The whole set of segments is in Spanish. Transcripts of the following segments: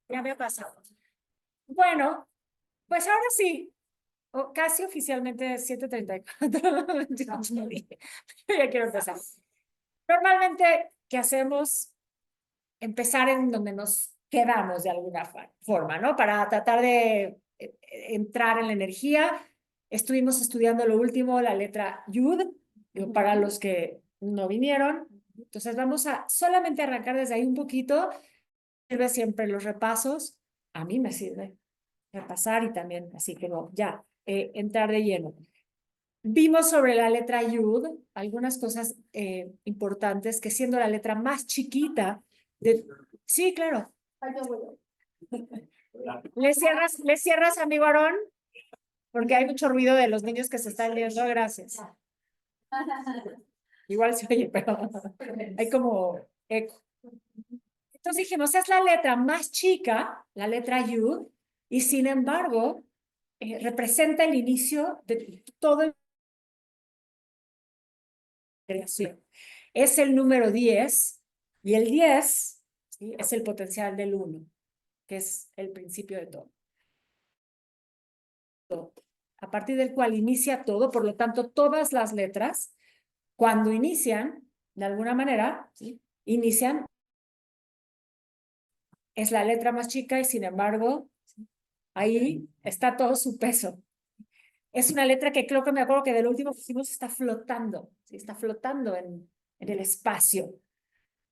Ya había pasado. Bueno, pues ahora sí, casi oficialmente 7:34. Yo ya quiero empezar. Normalmente, ¿qué hacemos? Empezar en donde nos quedamos de alguna forma, ¿no? Para tratar de entrar en la energía. Estuvimos estudiando lo último, la letra Yud, para los que no vinieron. Entonces vamos a solamente arrancar desde ahí un poquito. Sirve siempre los repasos. A mí me sirve repasar y también, así que no, ya, entrar de lleno. Vimos sobre la letra Yud algunas cosas importantes, que siendo la letra más chiquita de... Sí, claro. ¿Le cierras, amigo Aarón? Porque hay mucho ruido de los niños que se están leyendo. Gracias. Igual se oye, pero hay como eco. Entonces dijimos, es la letra más chica, la letra Yud, y sin embargo, representa el inicio de todo el creación. Es el número 10 y el 10, ¿sí?, es el potencial del 1, que es el principio de todo. A partir del cual inicia todo, por lo tanto, todas las letras, cuando inician, de alguna manera, ¿sí?, inician, es la letra más chica y sin embargo, ¿sí?, ahí está todo su peso. Es una letra que creo que me acuerdo que del último que hicimos está flotando, ¿sí?, está flotando en el espacio.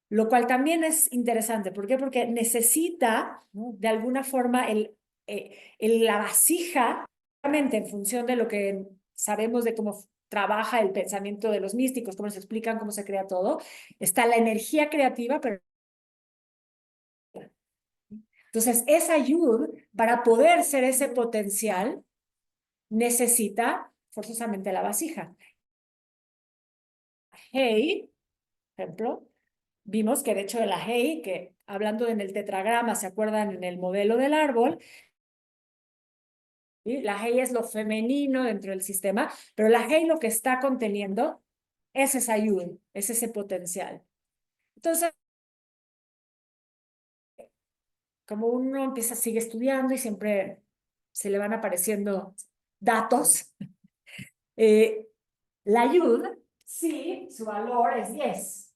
Lo cual también es interesante. ¿Por qué? Porque necesita, ¿no?, de alguna forma la vasija, obviamente en función de lo que sabemos de cómo trabaja el pensamiento de los místicos, cómo se explican, cómo se crea todo, está la energía creativa, pero entonces esa ayuda para poder ser ese potencial necesita forzosamente la vasija. Hey, por ejemplo, vimos que de hecho de la Hey, que hablando en el tetragrama, ¿se acuerdan en el modelo del árbol? ¿Sí? La Hey es lo femenino dentro del sistema, pero la Hey lo que está conteniendo es esa ayuda, es ese potencial. Entonces, como uno empieza, sigue estudiando y siempre se le van apareciendo datos, la ayuda, sí, su valor es 10.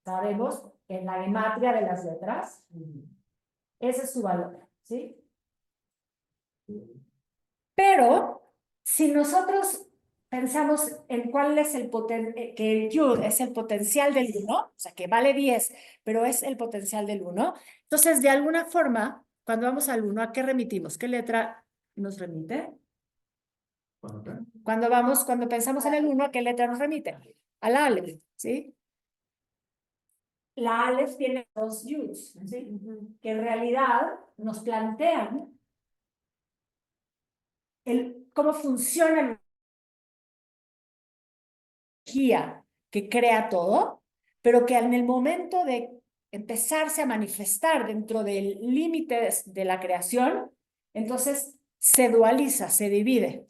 Sabemos en la gematria de las letras, ese es su valor, ¿sí? Pero si nosotros pensamos en cuál es el que el yud es el potencial del 1, o sea, que vale 10, pero es el potencial del 1, entonces de alguna forma, cuando vamos al 1, ¿a qué remitimos? ¿Qué letra nos remite? Cuando pensamos en el 1, ¿a qué letra nos remite? Al Aleph, ¿sí? La Aleph tiene dos yuds, ¿sí? Que en realidad nos plantean cómo funciona la energía que crea todo, pero que en el momento de empezarse a manifestar dentro del límite de la creación, entonces se dualiza, se divide.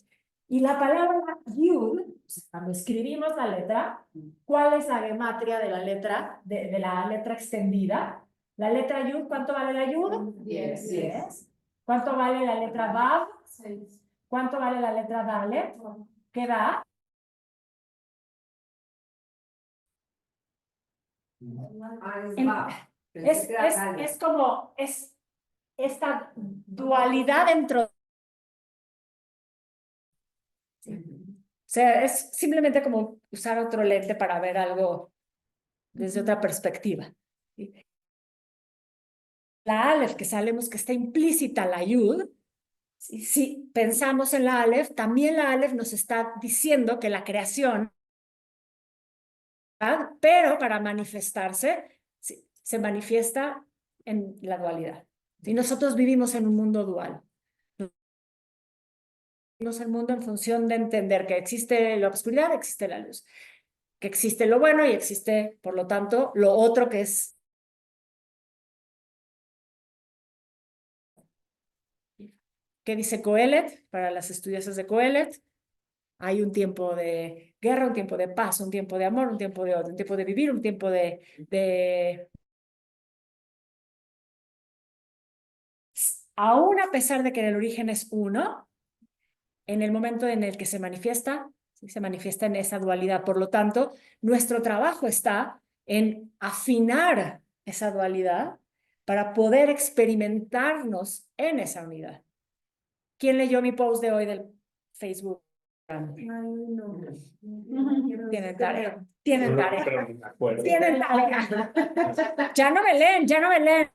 Y la palabra yud, cuando escribimos la letra, ¿cuál es la gematria de la letra, de la letra extendida? La letra yud, ¿cuánto vale la yud? 10. ¿Cuánto vale la letra vav? 6. ¿Cuánto vale la letra dalet? ¿Qué da? Es como esta dualidad dentro. O sea, es simplemente como usar otro lente para ver algo desde otra perspectiva. La Aleph, que sabemos que está implícita la Yud, si pensamos en la Aleph, también la Aleph nos está diciendo que la creación, ¿verdad?, pero para manifestarse, se manifiesta en la dualidad. Y nosotros vivimos en un mundo dual. Vivimos el mundo en función de entender que existe la oscuridad, existe la luz, que existe lo bueno y existe, por lo tanto, lo otro que es. ¿Qué dice Coelet? Para las estudiantes de Coelet, hay un tiempo de guerra, un tiempo de paz, un tiempo de amor, un tiempo de odio, un tiempo de vivir, un tiempo de aún a pesar de que el origen es uno, en el momento en el que se manifiesta, ¿sí? Se manifiesta en esa dualidad. Por lo tanto, nuestro trabajo está en afinar esa dualidad para poder experimentarnos en esa unidad. ¿Quién leyó mi post de hoy del Facebook? Ay, no. Tienen tarea. Tienen tarea. Pero no me acuerdo. Tienen tarea. Ya no me leen, ya no me leen.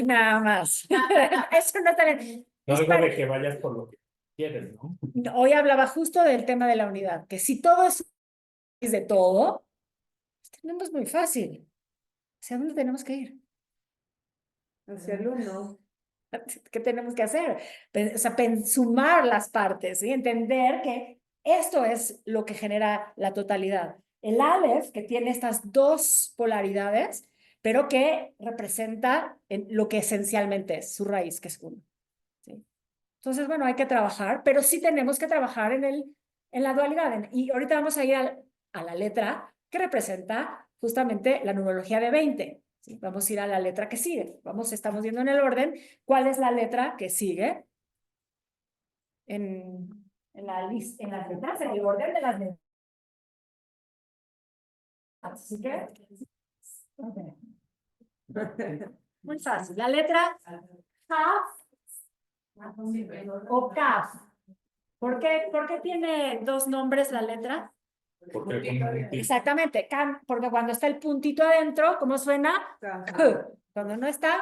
Nada más. Eso no te No es algo para- de que vayas por lo que quieres, ¿no? Hoy hablaba justo del tema de la unidad, que si todo es de todo, pues tenemos muy fácil. ¿Hacia dónde tenemos que ir? Hacia el uno. ¿Qué tenemos que hacer? O sea, sumar las partes, ¿sí? Entender que esto es lo que genera la totalidad. El Aleph, que tiene estas dos polaridades, pero que representa lo que esencialmente es, su raíz, que es uno. ¿Sí? Entonces, bueno, hay que trabajar, pero sí tenemos que trabajar en la dualidad. Y ahorita vamos a ir a la letra que representa justamente la numerología de 20. ¿Sí? Vamos a ir a la letra que sigue. Estamos viendo en el orden cuál es la letra que sigue en las letras, en el orden de las letras. Así que, okay. Muy fácil. La letra Kaf o Kaf. ¿Por qué tiene dos nombres la letra? Porque Exactamente, porque cuando está el puntito adentro, ¿cómo suena? K. Cuando no está,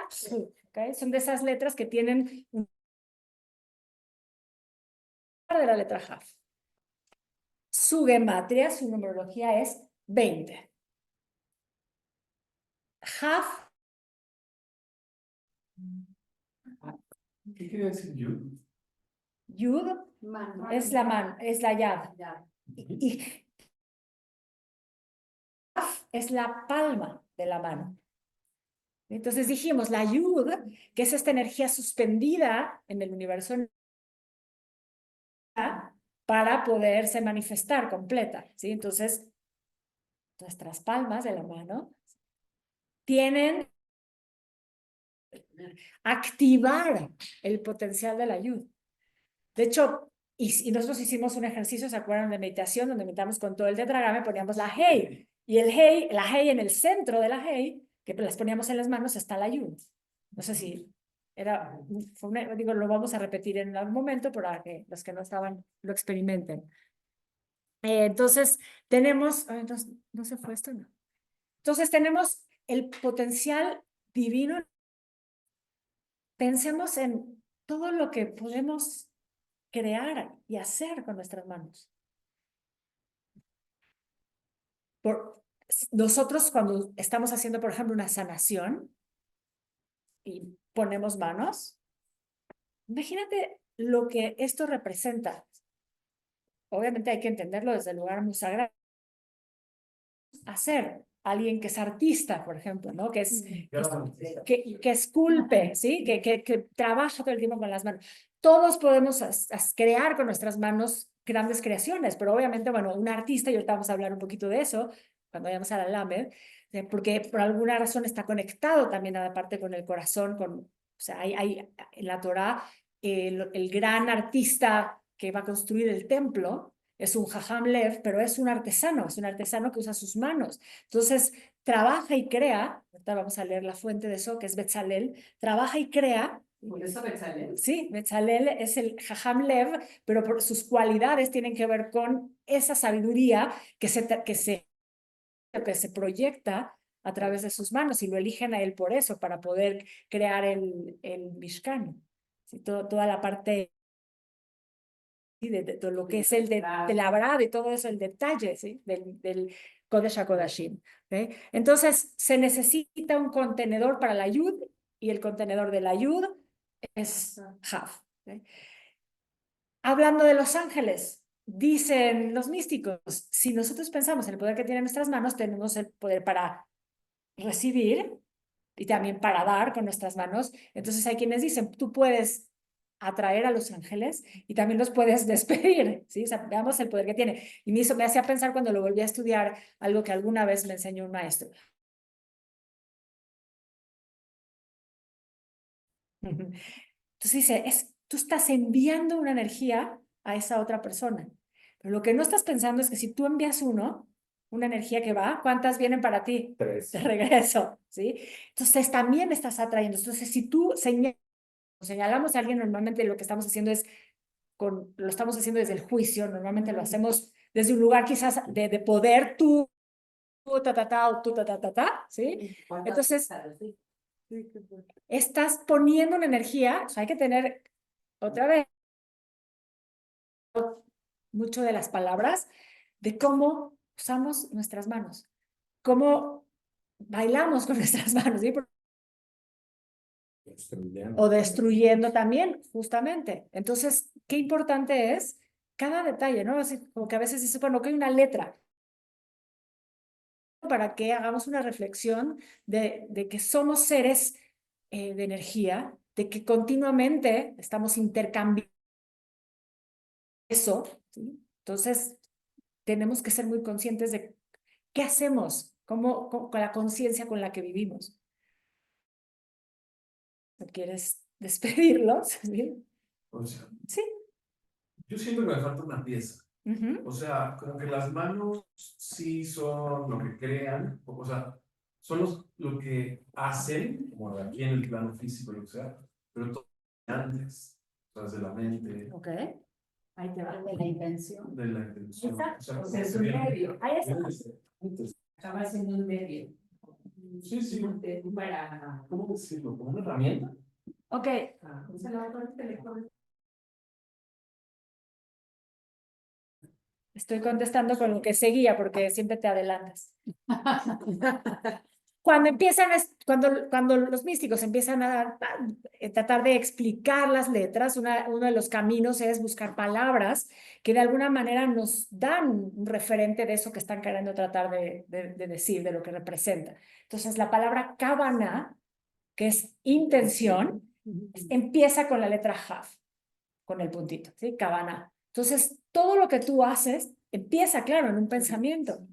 ¿okay? Son de esas letras que tienen un de la letra Jaf. Su gematria, su numerología es 20. Jaf. ¿Qué quiere decir yud? Yud es la mano, es la yad. Y Jaf es la palma de la mano. Entonces dijimos, la yud, que es esta energía suspendida en el universo para poderse manifestar completa, ¿sí? Entonces, nuestras palmas de la mano tienen activar el potencial de la ayuda. De hecho, y nosotros hicimos un ejercicio, ¿se acuerdan de meditación? Donde meditamos con todo el tetragrama y poníamos la hey. Y la hey en el centro de la hey, que las poníamos en las manos, está la ayuda. No sé si digo, lo vamos a repetir en algún momento para que los que no estaban lo experimenten. Entonces, tenemos, no se fue esto, ¿no? Entonces, tenemos el potencial divino. Pensemos en todo lo que podemos crear y hacer con nuestras manos. Nosotros cuando estamos haciendo, por ejemplo, una sanación y ponemos manos, imagínate lo que esto representa. Obviamente hay que entenderlo desde el lugar muy sagrado. Hacer alguien que es artista, por ejemplo, ¿no? Que esculpe, ¿sí? Que trabaja todo el tiempo con las manos. Todos podemos crear con nuestras manos grandes creaciones, pero obviamente, bueno, un artista, y ahorita vamos a hablar un poquito de eso, cuando vayamos a la Lamed, porque por alguna razón está conectado también aparte con el corazón, o sea, hay en la Torá, el gran artista que va a construir el templo, es un Jajam Lev, pero es un artesano que usa sus manos. Entonces, trabaja y crea, ahorita vamos a leer la fuente de eso, que es Betzalel, trabaja y crea. ¿Por eso Betzalel? Sí, Betzalel es el Jajam Lev, pero por sus cualidades tienen que ver con esa sabiduría que se proyecta a través de sus manos y lo eligen a él por eso, para poder crear el Mishkan. ¿Sí? Toda la parte de lo que es el labrado y todo eso, el detalle, ¿sí? del Kodesh HaKodashim. ¿Sí? Entonces, se necesita un contenedor para la yud y el contenedor de la yud es Haf. ¿Sí? Hablando de los ángeles, dicen los místicos, si nosotros pensamos en el poder que tienen nuestras manos, tenemos el poder para recibir y también para dar con nuestras manos. Entonces hay quienes dicen, tú puedes atraer a los ángeles y también los puedes despedir, ¿sí? O sea, veamos el poder que tiene. Y me hacía pensar cuando lo volví a estudiar algo que alguna vez me enseñó un maestro. Entonces dice, tú estás enviando una energía a esa otra persona. Pero lo que no estás pensando es que si tú envías una energía que va, ¿cuántas vienen para ti? 3. De regreso, ¿sí? Entonces también estás atrayendo. Entonces, si tú señalamos a alguien, normalmente lo que estamos haciendo es, lo estamos haciendo desde el juicio, normalmente lo hacemos desde un lugar quizás de poder, tú, ta, ta, ta, o tú, ta, ta, ta, ta, ¿sí? Entonces, estás poniendo una energía, o sea, hay que tener, otra vez, mucho de las palabras, de cómo usamos nuestras manos, cómo bailamos con nuestras manos, ¿sí? O destruyendo también, justamente. Entonces, qué importante es cada detalle, ¿no? Así como que a veces dice, bueno, que hay una letra, para que hagamos una reflexión de que somos seres de energía, de que continuamente estamos intercambiando eso, ¿sí? Entonces, tenemos que ser muy conscientes de qué hacemos, con la conciencia con la que vivimos. ¿No quieres despedirlos? ¿Sí? O sea, Sí. yo siento que me falta una pieza. Uh-huh. O sea, como que las manos sí son lo que crean, o sea, son lo que hacen, como aquí en el plano físico, lo que sea, pero todo antes, o sea, desde la mente, Ok. Ahí te va. De la intención. de la intención. Exacto. O sea, O sea, es un medio. Ahí está. Acaba siendo un medio. Sí, sí. Para... ¿Cómo decirlo? ¿Como una herramienta? Ok. Se lo va a teléfono. Estoy contestando con lo que seguía porque siempre te adelantas. Cuando los místicos empiezan a tratar de explicar las letras, uno de los caminos es buscar palabras que de alguna manera nos dan un referente de eso que están queriendo tratar de decir, de lo que representa. Entonces, la palabra kavana, que es intención, empieza con la letra Hav, con el puntito, ¿sí? Kavana. Entonces, todo lo que tú haces empieza, claro, en un pensamiento.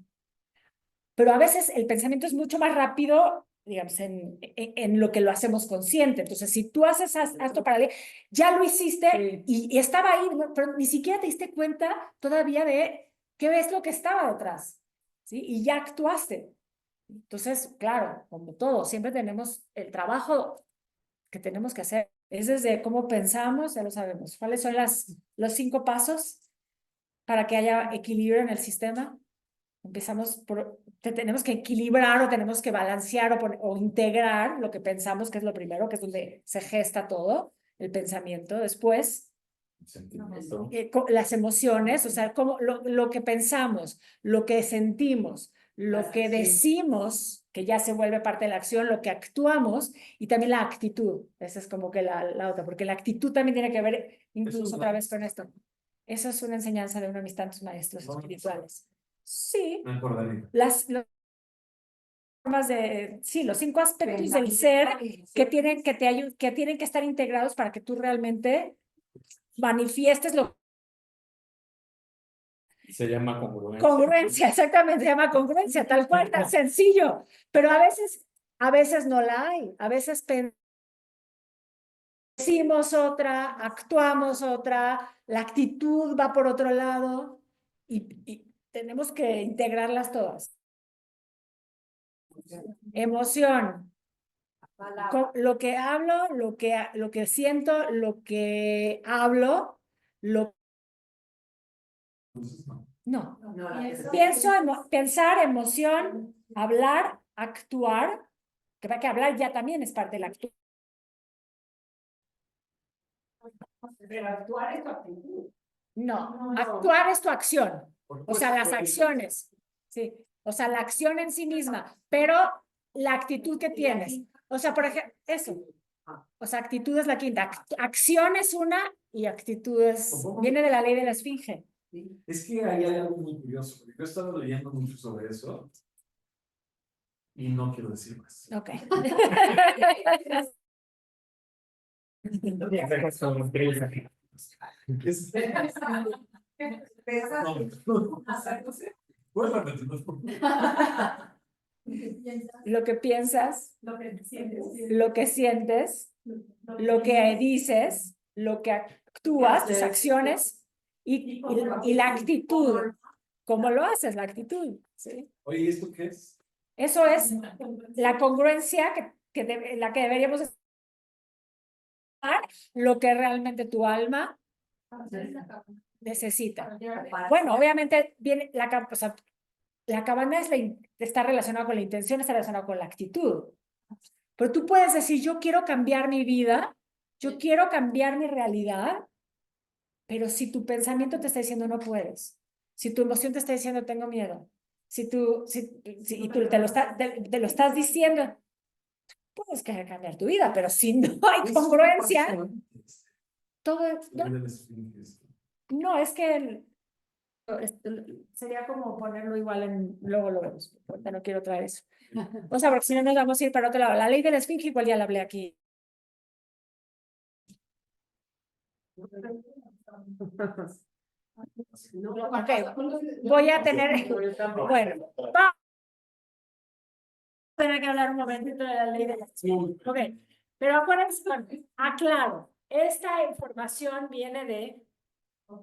Pero a veces el pensamiento es mucho más rápido, digamos, en lo que lo hacemos consciente. Entonces, si tú haces esto para leer, ya lo hiciste y estaba ahí, pero ni siquiera te diste cuenta todavía de qué es lo que estaba detrás, ¿sí? Y ya actuaste. Entonces, claro, como todo, siempre tenemos el trabajo que tenemos que hacer. Es desde cómo pensamos, ya lo sabemos. ¿Cuáles son los 5 pasos para que haya equilibrio en el sistema? Empezamos tenemos que equilibrar o tenemos que balancear o integrar lo que pensamos, que es lo primero, que es donde se gesta todo, el pensamiento. Después, Sentimiento. las emociones, o sea, lo que pensamos, lo que sentimos, lo que decimos, que ya se vuelve parte de la acción, lo que actuamos y también la actitud. Esa es como que la otra, porque la actitud también tiene que ver incluso otra vez con esto. Eso es una enseñanza de uno de mis tantos maestros espirituales. Sí, Me acordaría. las formas sí, los 5 aspectos del ser que tienen que tienen que estar integrados para que tú realmente manifiestes lo Se llama congruencia. congruencia, exactamente, se llama congruencia, tal cual, tan sencillo, pero a veces no la hay, a veces decimos otra, actuamos otra, la actitud va por otro lado y tenemos que integrarlas todas. Emoción, lo que hablo, lo que siento, lo que hablo, Entonces, no. no. No, Pensar, emoción, hablar, actuar, que hablar ya también es parte de la actitud. Pero actuar es tu actitud. No, actuar es tu acción, o sea, las Pues, acciones, sí, o sea, la acción en sí misma, pero la actitud que tienes, o sea, por ejemplo, eso, o sea, actitud es la quinta, acción es una y actitud viene de la ley de la esfinge. Es que hay algo muy curioso, porque yo he estado leyendo mucho sobre eso y no quiero decir más. Ok. Es- no. ¿Puedes repetirlo, por favor? Lo que piensas, Lo que sientes. lo que sientes lo que dices, lo que actúas, tus acciones y la actitud. ¿Cómo lo haces? La actitud. ¿Sí? Oye, ¿y esto qué es? Eso es la congruencia la que deberíamos estar, lo que realmente tu alma necesita. Bueno, obviamente viene o sea, la cabana está relacionada con la intención, está relacionada con la actitud. Pero tú puedes decir, yo quiero cambiar mi vida, yo quiero cambiar mi realidad, pero si tu pensamiento te está diciendo no puedes, si tu emoción te está diciendo tengo miedo, y tú te lo estás diciendo, puedes querer cambiar tu vida, pero si no hay congruencia, todo no, es que sería como ponerlo igual luego lo vemos, ahorita no quiero traer eso. O sea, porque si no nos vamos a ir para otro lado. La ley de la esfinge igual ya la hablé aquí. Ok, voy a tener, bueno, vamos a tener que hablar un momentito de la ley de la esfinge. Ok, pero acuérdense, aclaro, esta información viene de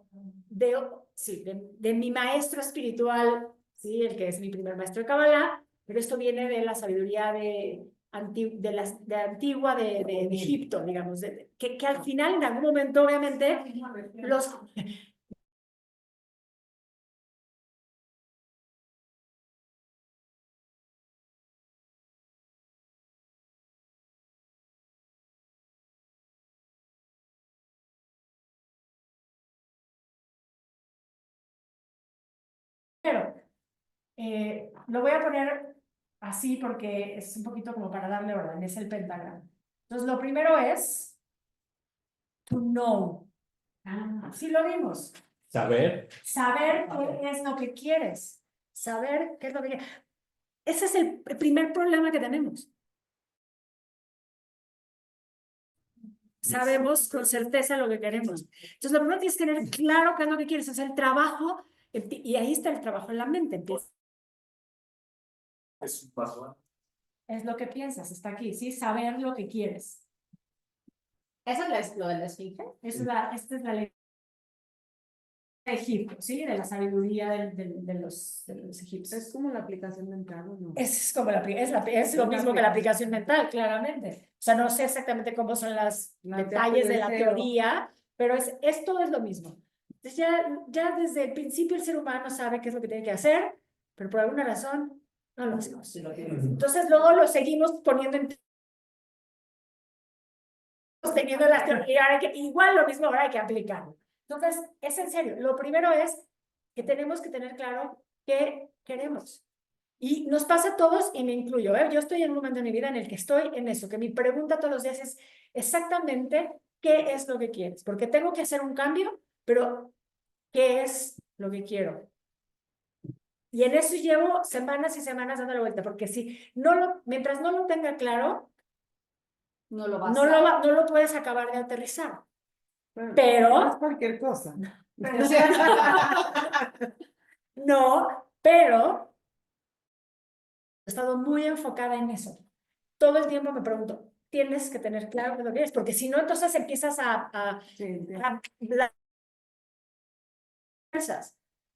mi maestro espiritual, ¿sí? El que es mi primer maestro de Kabbalah, pero esto viene de la sabiduría de antigua de Egipto, digamos, que al final, en algún momento, obviamente, los... Pero, lo voy a poner así porque es un poquito como para darle orden, es el pentagrama. Entonces, lo primero es to know. Sí lo vimos. Saber. Saber qué es lo que quieres. Saber qué es lo que quieres. Ese es el primer problema que tenemos. Sabemos con certeza lo que queremos. Entonces, lo primero tienes que tener claro qué es lo que quieres. Es el trabajo, y ahí está el trabajo en la mente. Empieza. Es un paso antes. Es lo que piensas, está aquí, ¿sí? Saber lo que quieres. ¿Eso es lo de la esfinge? Esta es la ley de Egipto, ¿sí? De la sabiduría de los egipcios. Es como la aplicación mental, ¿o no? Es como es lo mismo que la aplicación mental, claramente. O sea, no sé exactamente cómo son los detalles de la teoría, pero esto es lo mismo. Entonces ya desde el principio el ser humano sabe qué es lo que tiene que hacer, pero por alguna razón no lo hacemos. Entonces luego lo seguimos poniendo teniendo las teorías, igual lo mismo ahora hay que aplicarlo. Entonces, es en serio. Lo primero es que tenemos que tener claro qué queremos. Y nos pasa a todos, y me incluyo, ¿eh? Yo estoy en un momento de mi vida en el que estoy en eso, que mi pregunta todos los días es exactamente qué es lo que quieres, porque tengo que hacer un cambio, pero ¿qué es lo que quiero? Y en eso llevo semanas y semanas dando la vuelta, porque si mientras no lo tenga claro, No lo no lo puedes acabar de aterrizar. Pero no es cualquier cosa. no, pero he estado muy enfocada en eso. Todo el tiempo me pregunto, tienes que tener claro qué es lo que quieres, porque si no, entonces empiezas a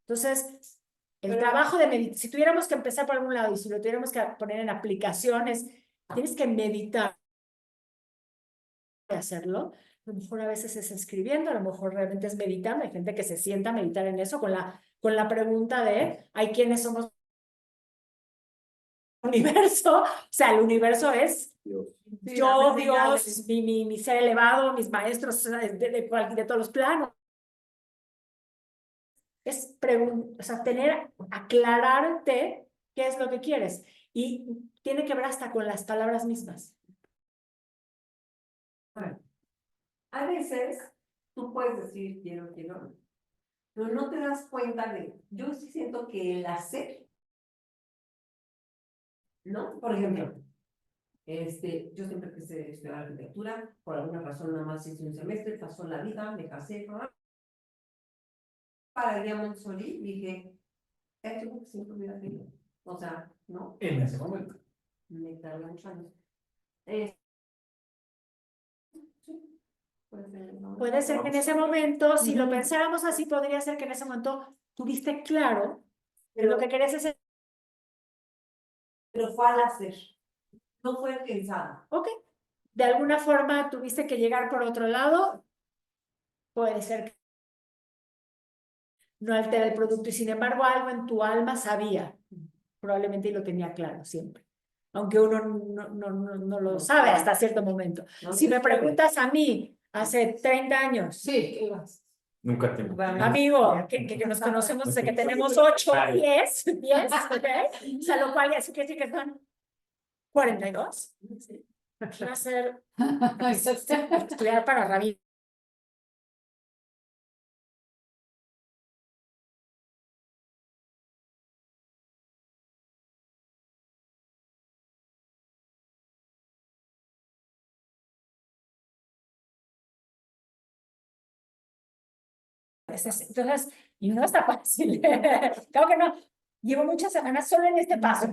entonces, el trabajo de meditar, si tuviéramos que empezar por algún lado y si lo tuviéramos que poner en aplicaciones, tienes que meditar de hacerlo. A lo mejor a veces es escribiendo, a lo mejor realmente es meditando. Hay gente que se sienta a meditar en eso con la pregunta de, hay quienes somos universo, o sea, el universo es yo, Dios, mi ser elevado, mis maestros de todos los planos. Es o sea, aclararte qué es lo que quieres. Y tiene que ver hasta con las palabras mismas. A veces tú puedes decir quiero, pero no te das cuenta yo sí siento que el hacer, ¿no? Por ejemplo, yo siempre quise estudiar arquitectura, por alguna razón nada más hice un semestre, pasó la vida, me casé, para ir a Montessori, dije, es algo que siempre hubiera querido. O sea, ¿no? En ese momento. Me tardé muchos años. Puede ser que en ese momento, si lo pensáramos así, podría ser que en ese momento tuviste claro que lo que querés es, Pero fue al hacer. No fue pensado. ok, de alguna forma tuviste que llegar por otro lado, puede ser que no altera el producto y sin embargo algo en tu alma sabía, probablemente y lo tenía claro siempre. Aunque uno no lo sabe hasta cierto momento. Si me preguntas a mí, hace 30 años, Sí, Nunca tengo. amigo, que nos conocemos desde que tenemos 8, 10, ¿ok? O sea, lo cual ya sí quiere decir que son 42. Va a ser estudiar para rabí. Entonces, y no está fácil. Claro que no. Llevo muchas semanas solo en este paso.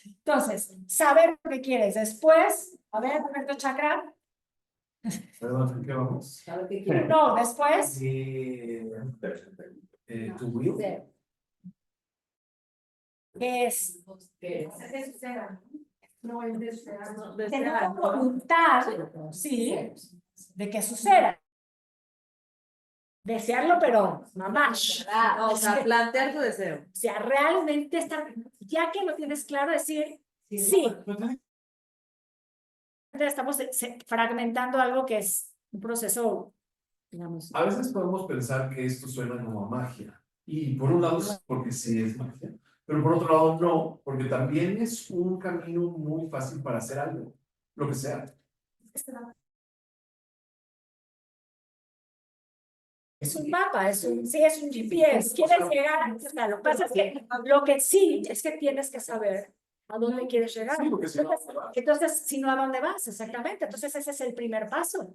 Entonces, saber lo que quieres. Después, a ver, Roberto Chakra. Perdón, ¿en qué vamos? ¿sabes qué quiero? No, después. Tu will. ¿Qué es? ¿Qué? No, es desear. Tener voluntad, sí, de que suceda. Desearlo, pero mamás. O sea, plantear tu deseo. O sea, realmente estar, ya que lo tienes claro, decir, sí. Estamos fragmentando algo que es un proceso, digamos. A veces podemos pensar que esto suena como a magia. Y por un lado es porque sí es magia, pero por otro lado no, porque también es un camino muy fácil para hacer algo, lo que sea. Es un mapa, sí, es un GPS. Quieres llegar, o sea, lo que pasa es que lo que sí es que tienes que saber a dónde quieres llegar. Sí, porque si no, Entonces, si no, ¿a dónde vas? Exactamente. Entonces, ese es el primer paso.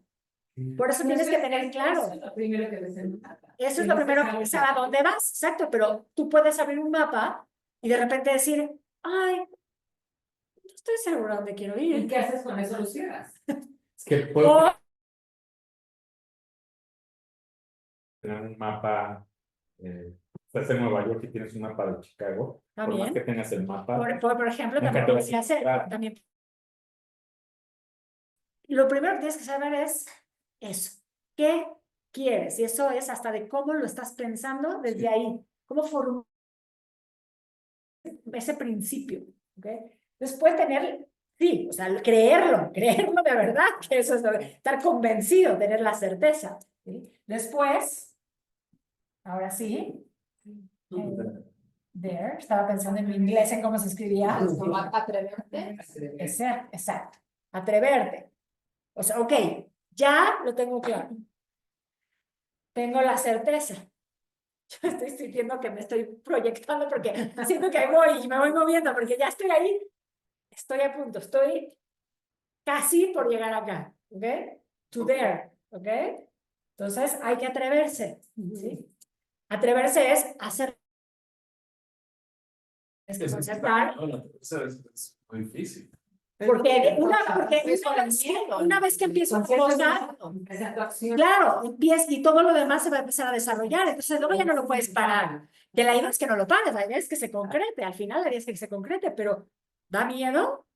Por eso tienes que tener claro. Eso es lo primero que ves en un mapa. Eso es lo primero que saber a dónde vas. Exacto, pero tú puedes abrir un mapa y de repente decir, ay, no estoy segura dónde quiero ¿Y ir. qué haces con eso? Lo cierras. Es que puedo O tener un mapa, estás en Nueva York y tienes un mapa de Chicago. Por más también, que tengas el mapa, por ejemplo, nunca también te vas a podría ser. encontrar. También. Lo primero que tienes que saber es eso. ¿Qué quieres? Y eso es hasta de cómo lo estás pensando desde ahí. ¿Cómo formar ese principio? ¿Okay? Después tener, sí, o sea, creerlo de verdad, que eso es estar convencido, tener la certeza. ¿Sí? Después, ahora sí, there, estaba pensando en mi inglés, en cómo se escribía. Atreverte. Exacto, atreverte. O sea, ok, ya lo tengo claro. Tengo la certeza. Yo estoy sintiendo que me estoy proyectando porque siento que ahí voy y me voy moviendo porque ya estoy ahí. Estoy a punto, estoy casi por llegar acá. ¿Ok? To there. ¿Ok? Entonces hay que atreverse. ¿Sí? Atreverse es hacer. Es que concertar. Es muy difícil. Porque una vez que empiezo una cosa, claro, empieza y todo lo demás se va a empezar a desarrollar. Entonces luego ya no lo puedes parar. Que la idea es que no lo pares, la idea es que se concrete. Al final la idea es que se concrete, pero ¿da miedo?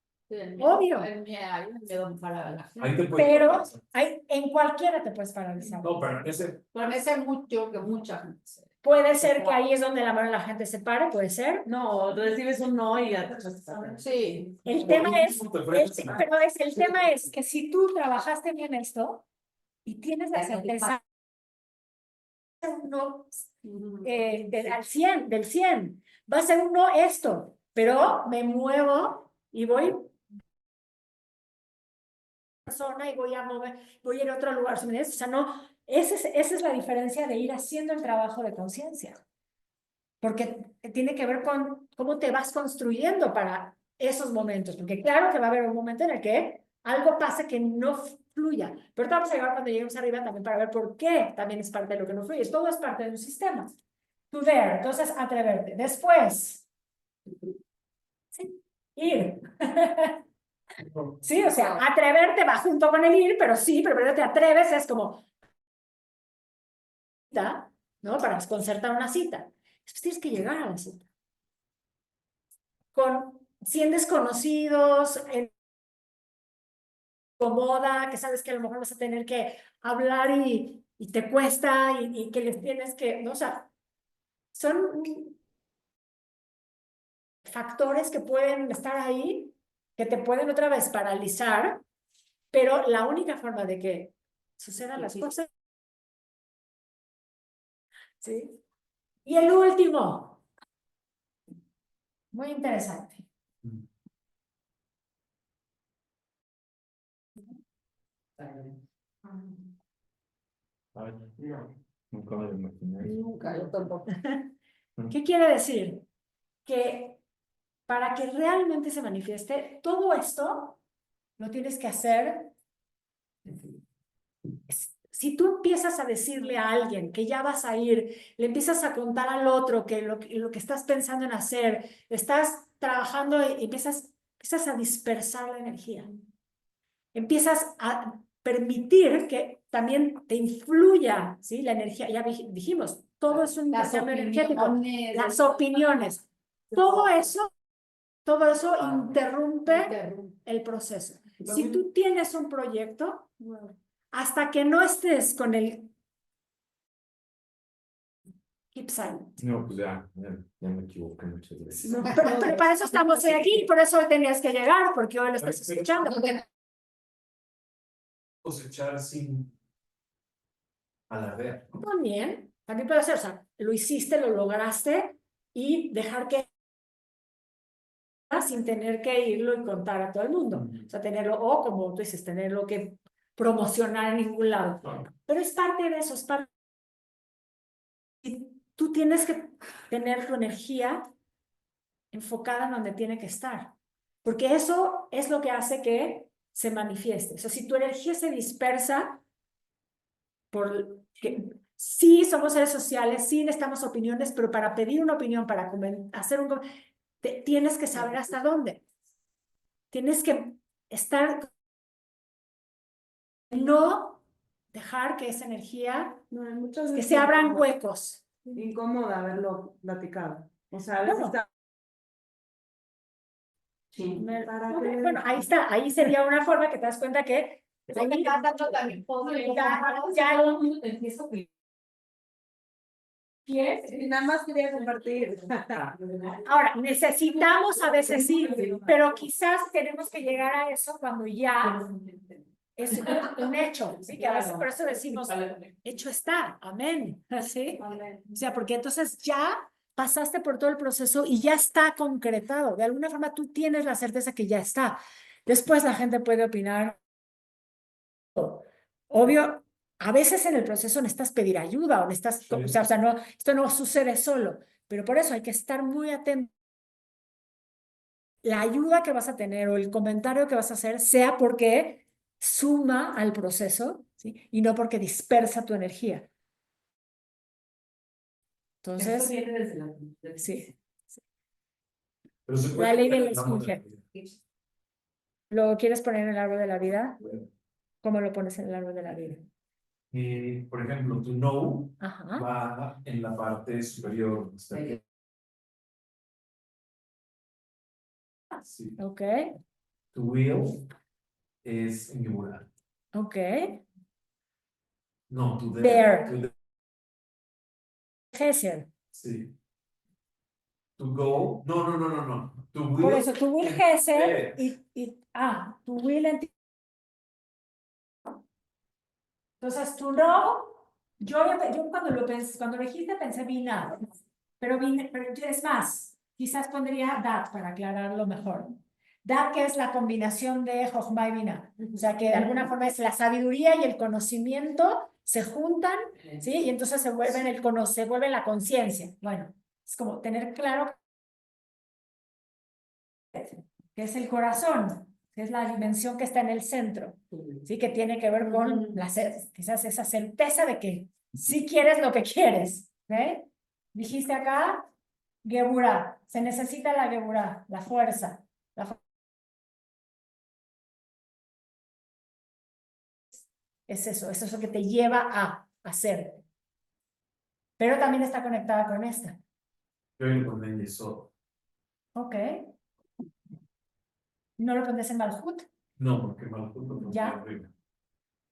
Obvio. Hay miedo para la gente. Ahí te puedes Pero paralizar. en cualquiera te puedes paralizar. No, pero ese. Parece mucho que mucha gente se... Puede ser que ahí es donde la mano de la gente se pare, puede ser. No, recibes un no y ya. Sí. El tema es, Te pero el tema es que si tú trabajaste bien esto y tienes la certeza un no al 100, del 100, va a ser un no esto, pero me muevo y voy zona y voy a mover, voy a ir a otro lugar, ¿sí me entiendes? O sea, no, esa es la diferencia de ir haciendo el trabajo de conciencia. Porque tiene que ver con cómo te vas construyendo para esos momentos. Porque claro que va a haber un momento en el que algo pase que no fluya. Pero vamos a llegar cuando lleguemos arriba también para ver por qué también es parte de lo que no fluye. Todo es parte de un sistema. To there. Entonces, atreverte. Después, sí, ir. Sí, o sea, atreverte va junto con el ir, pero sí, pero primero te atreves, es como, ¿no? Para concertar una cita. Después tienes que llegar a la cita. Con 100 desconocidos, incomoda, que sabes que a lo mejor vas a tener que hablar y te cuesta y que les tienes que, ¿no? O sea, son factores que pueden estar ahí, que te pueden otra vez paralizar, pero la única forma de que sucedan las cosas, ¿sí? Y el último, muy interesante. Ay, nunca me lo imaginé. Nunca, yo tampoco. ¿Qué quiere decir? Que para que realmente se manifieste, todo esto lo tienes que hacer. Si tú empiezas a decirle a alguien que ya vas a ir, le empiezas a contar al otro que lo que estás pensando en hacer, estás trabajando y empiezas a dispersar la energía. Empiezas a permitir que también te influya, ¿sí? La energía, ya dijimos, todo es un Las intercambio energético, opiniones, las opiniones, todo eso interrumpe el proceso. Si tú tienes un proyecto, hasta que no estés con el keep silent. No, pues ya me equivoqué muchas veces. No, pero para eso estamos aquí, por eso hoy tenías que llegar, porque hoy lo estás escuchando. Cosechar sin alardear. También puede ser, o sea, lo hiciste, lo lograste y dejar que sin tener que irlo y contar a todo el mundo. O sea, tenerlo, o como tú dices, tenerlo que promocionar en ningún lado. Claro. Pero es parte de eso, es parte. Y tú tienes que tener tu energía enfocada en donde tiene que estar. Porque eso es lo que hace que se manifieste. O sea, si tu energía se dispersa, sí somos seres sociales, sí necesitamos opiniones, pero para pedir una opinión, para hacer tienes que saber hasta dónde. Tienes que estar, no dejar que esa energía, No, hay muchas que veces se abran huecos. incómoda haberlo platicado. O sea, a veces Claro. está. Sí. Para que- Bueno, ahí está, ahí sería una forma que te das cuenta que ahí ya empiezo Nada más quería compartir. Ahora, necesitamos a veces sí, pero quizás tenemos que llegar a eso cuando ya es un hecho, ¿sí? Que a veces por eso decimos, hecho está, amén, ¿sí? O sea, porque entonces ya pasaste por todo el proceso y ya está concretado. De alguna forma tú tienes la certeza que ya está. Después la gente puede opinar. Obvio, a veces en el proceso necesitas pedir ayuda o necesitas, Sí. o sea, no, esto no sucede solo, pero por eso hay que estar muy atento. La ayuda que vas a tener o el comentario que vas a hacer sea porque suma al proceso, ¿sí? Y no porque dispersa tu energía. Entonces, viene desde la. sí. Pero se La puede ley del quitar el árbol de la esfinge. vida. ¿Lo quieres poner en el árbol de la vida? ¿Cómo lo pones en el árbol de la vida? Por ejemplo, tu no Ajá, va en la parte superior. Sí. ok, Tu will es en Geburah. ok. No, tu There. tu Gesher. sí. Tu go. No. Tu will. Por eso, tu will en Gesher there. tu will en ti. Entonces, tu no, yo cuando lo dijiste pensé Bina, pero es más, quizás pondría that para aclararlo mejor. That que es la combinación de Jochma y Bina, o sea que de alguna forma es la sabiduría y el conocimiento se juntan, ¿sí? Y entonces se vuelve la conciencia. Bueno, es como tener claro que es el corazón, que es la dimensión que está en el centro, ¿sí? Que tiene que ver con quizás esa certeza de que sí quieres lo que quieres, ¿ok? Dijiste acá, Geburah, se necesita la Geburah, la fuerza. Es eso que te lleva a hacer. Pero también está conectada con esta. Yo lo pondré en Yesod. Ok. ¿No lo pones en Malhut? No, porque Malhut no Ya. está arriba.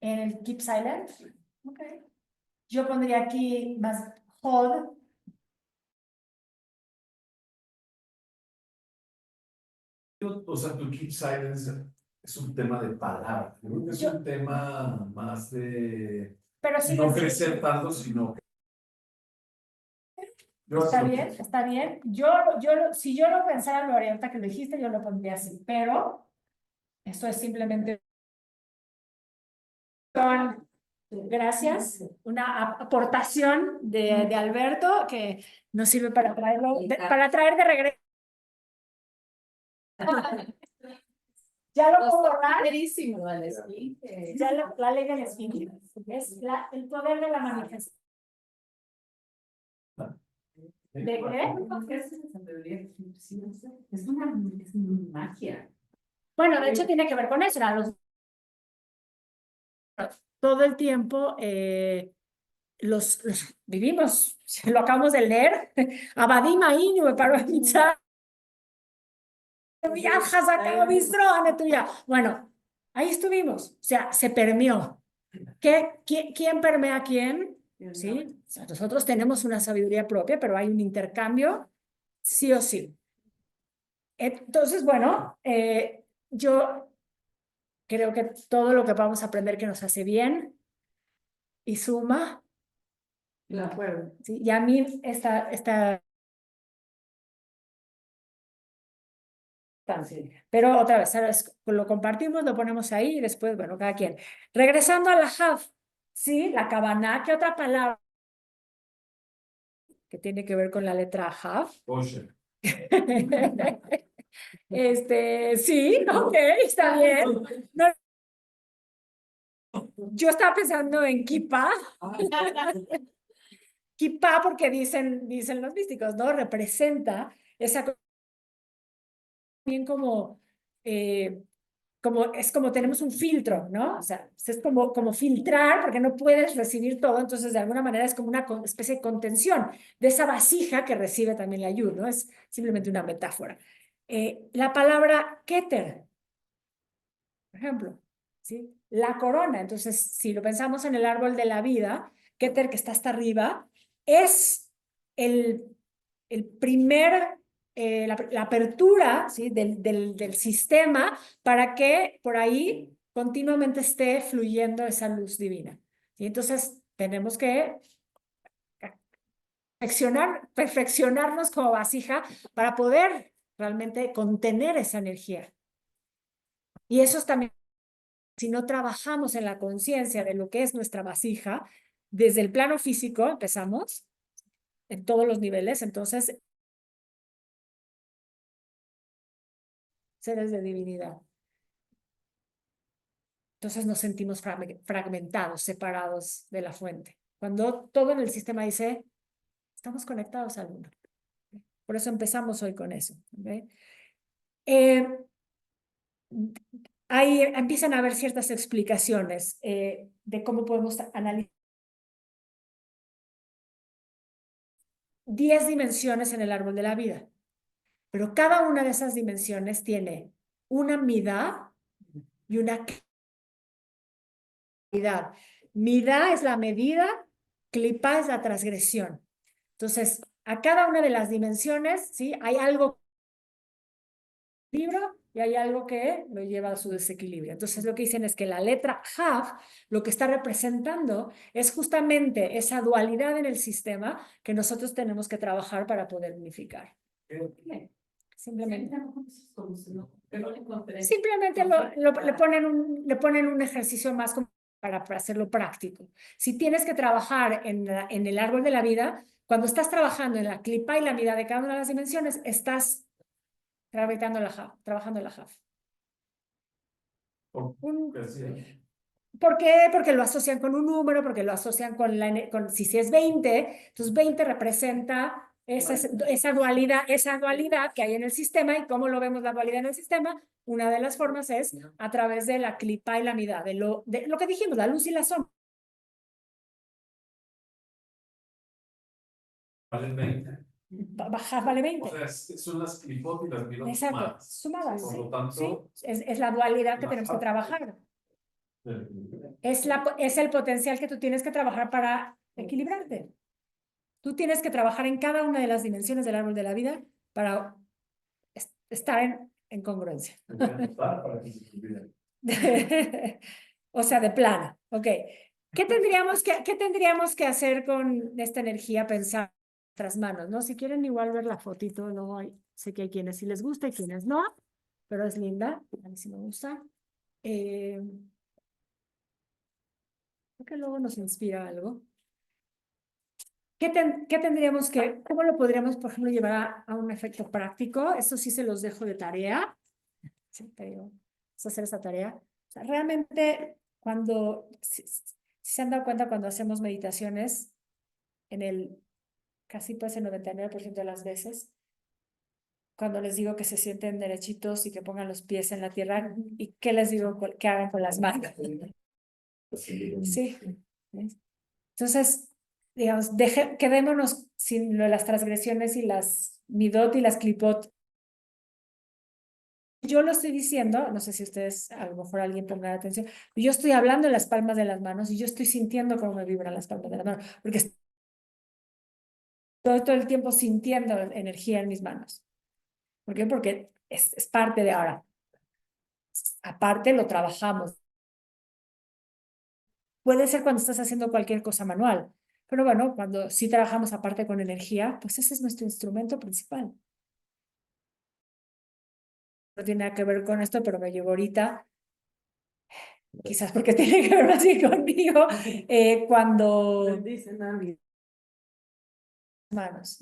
En el Keep Silent. Ok. Yo pondría aquí más Hod. O sea, tu keep silence es un tema de palabra. Yo creo que es un tema más de Pero sí, no crecer tanto, sino que. Yo está así lo bien, pienso. está bien. Si yo lo pensara, lo haría ahorita que lo dijiste, yo lo pondría así. Pero esto es simplemente gracias, una aportación de Alberto que nos sirve para traerlo, para traer de regreso. Ya lo puedo borrar. Clarísimo, el split. Ya la ley del espíritu. Es el poder de la manifestación. ¿De qué? Es una magia. Bueno, de hecho tiene que ver con eso. Todo el tiempo los vivimos, lo acabamos de leer. Abadim Ainu me paró en Bueno, ahí estuvimos. O sea, se permeó. ¿Quién permea a quién? ¿Sí? O sea, nosotros tenemos una sabiduría propia, pero hay un intercambio, sí o sí. Entonces, bueno, yo creo que todo lo que vamos a aprender que nos hace bien y suma, De acuerdo. ¿sí? Y a mí pero otra vez, ¿sabes? Lo compartimos, lo ponemos ahí y después, bueno, cada quien. Regresando a la Hav, ¿sí? La Kavaná, ¿qué otra palabra que tiene que ver con la letra Hav? Kosher. Sí, ok, está bien. No, yo estaba pensando en kippah. Kippah porque dicen los místicos, ¿no? Representa esa también es como tenemos un filtro, ¿no? O sea, es como filtrar porque no puedes recibir todo, entonces de alguna manera es como una especie de contención de esa vasija que recibe también la yud, ¿no? Es simplemente una metáfora. La palabra keter, por ejemplo, ¿sí? La corona, entonces si lo pensamos en el árbol de la vida, keter que está hasta arriba, es el primer la apertura, ¿sí? del sistema para que por ahí continuamente esté fluyendo esa luz divina. Y entonces tenemos que perfeccionarnos como vasija para poder realmente contener esa energía. Y eso es también, si no trabajamos en la conciencia de lo que es nuestra vasija, desde el plano físico empezamos en todos los niveles, entonces seres de divinidad. Entonces nos sentimos fragmentados, separados de la fuente. Cuando todo en el sistema dice, estamos conectados al uno. Por eso empezamos hoy con eso. ¿Okay? Ahí empiezan a haber ciertas explicaciones de cómo podemos analizar 10 dimensiones en el árbol de la vida. Pero cada una de esas dimensiones tiene una midá y una calidad. Midá es la medida, clipá es la transgresión. Entonces, a cada una de las dimensiones, ¿sí? Hay algo equilibrio y hay algo que lo lleva a su desequilibrio. Entonces, lo que dicen es que la letra Hav, lo que está representando es justamente esa dualidad en el sistema que nosotros tenemos que trabajar para poder unificar. Simplemente. Simplemente le ponen un ejercicio más para hacerlo práctico. Si tienes que trabajar en el árbol de la vida, cuando estás trabajando en la clipa y la mida de cada una de las dimensiones, estás trabajando la HAF. ¿Por qué? Porque lo asocian con un número, porque lo asocian con si es 20, entonces 20 representa esa dualidad que hay en el sistema. ¿Y cómo lo vemos la dualidad en el sistema? Una de las formas es a través de la clipa y la midá, de lo que dijimos, la luz y la sombra. Vale 20. Bajar vale 20. O sea, son las clipot y las milot Exacto, sumadas. Por Sí, lo tanto, sí, es la dualidad que tenemos que Bajar. trabajar. Es el potencial que tú tienes que trabajar para equilibrarte. Tú tienes que trabajar en cada una de las dimensiones del árbol de la vida para estar en congruencia. para que se equilibre. O sea, de plano. Ok. ¿Qué tendríamos que hacer con esta energía pensar en nuestras manos? ¿No? Si quieren igual ver la fotito, luego sé que hay quienes sí les gusta y quienes no, pero es linda. A mí sí me gusta. Creo que luego nos inspira algo. ¿Qué tendríamos cómo lo podríamos, por ejemplo, llevar a un efecto práctico? Eso sí se los dejo de tarea. Sí, pero es hacer esa tarea. O sea, realmente, si se han dado cuenta cuando hacemos meditaciones, casi pues el 99% de las veces, cuando les digo que se sienten derechitos y que pongan los pies en la tierra, ¿y qué les digo que hagan con las manos? Sí. Entonces, digamos, quedémonos sin lo de las transgresiones y las midot y las clipot. Yo lo estoy diciendo, no sé si ustedes, a lo mejor alguien pondrá atención, yo estoy hablando en las palmas de las manos y yo estoy sintiendo cómo me vibran las palmas de las manos, porque estoy todo el tiempo sintiendo energía en mis manos. ¿Por qué? Porque es parte de ahora. Aparte lo trabajamos. Puede ser cuando estás haciendo cualquier cosa manual, pero bueno, cuando sí trabajamos aparte con energía, pues ese es nuestro instrumento principal. No tiene nada que ver con esto, pero me llegó ahorita, quizás porque tiene que ver más bien conmigo, cuando Dicen a mí. manos.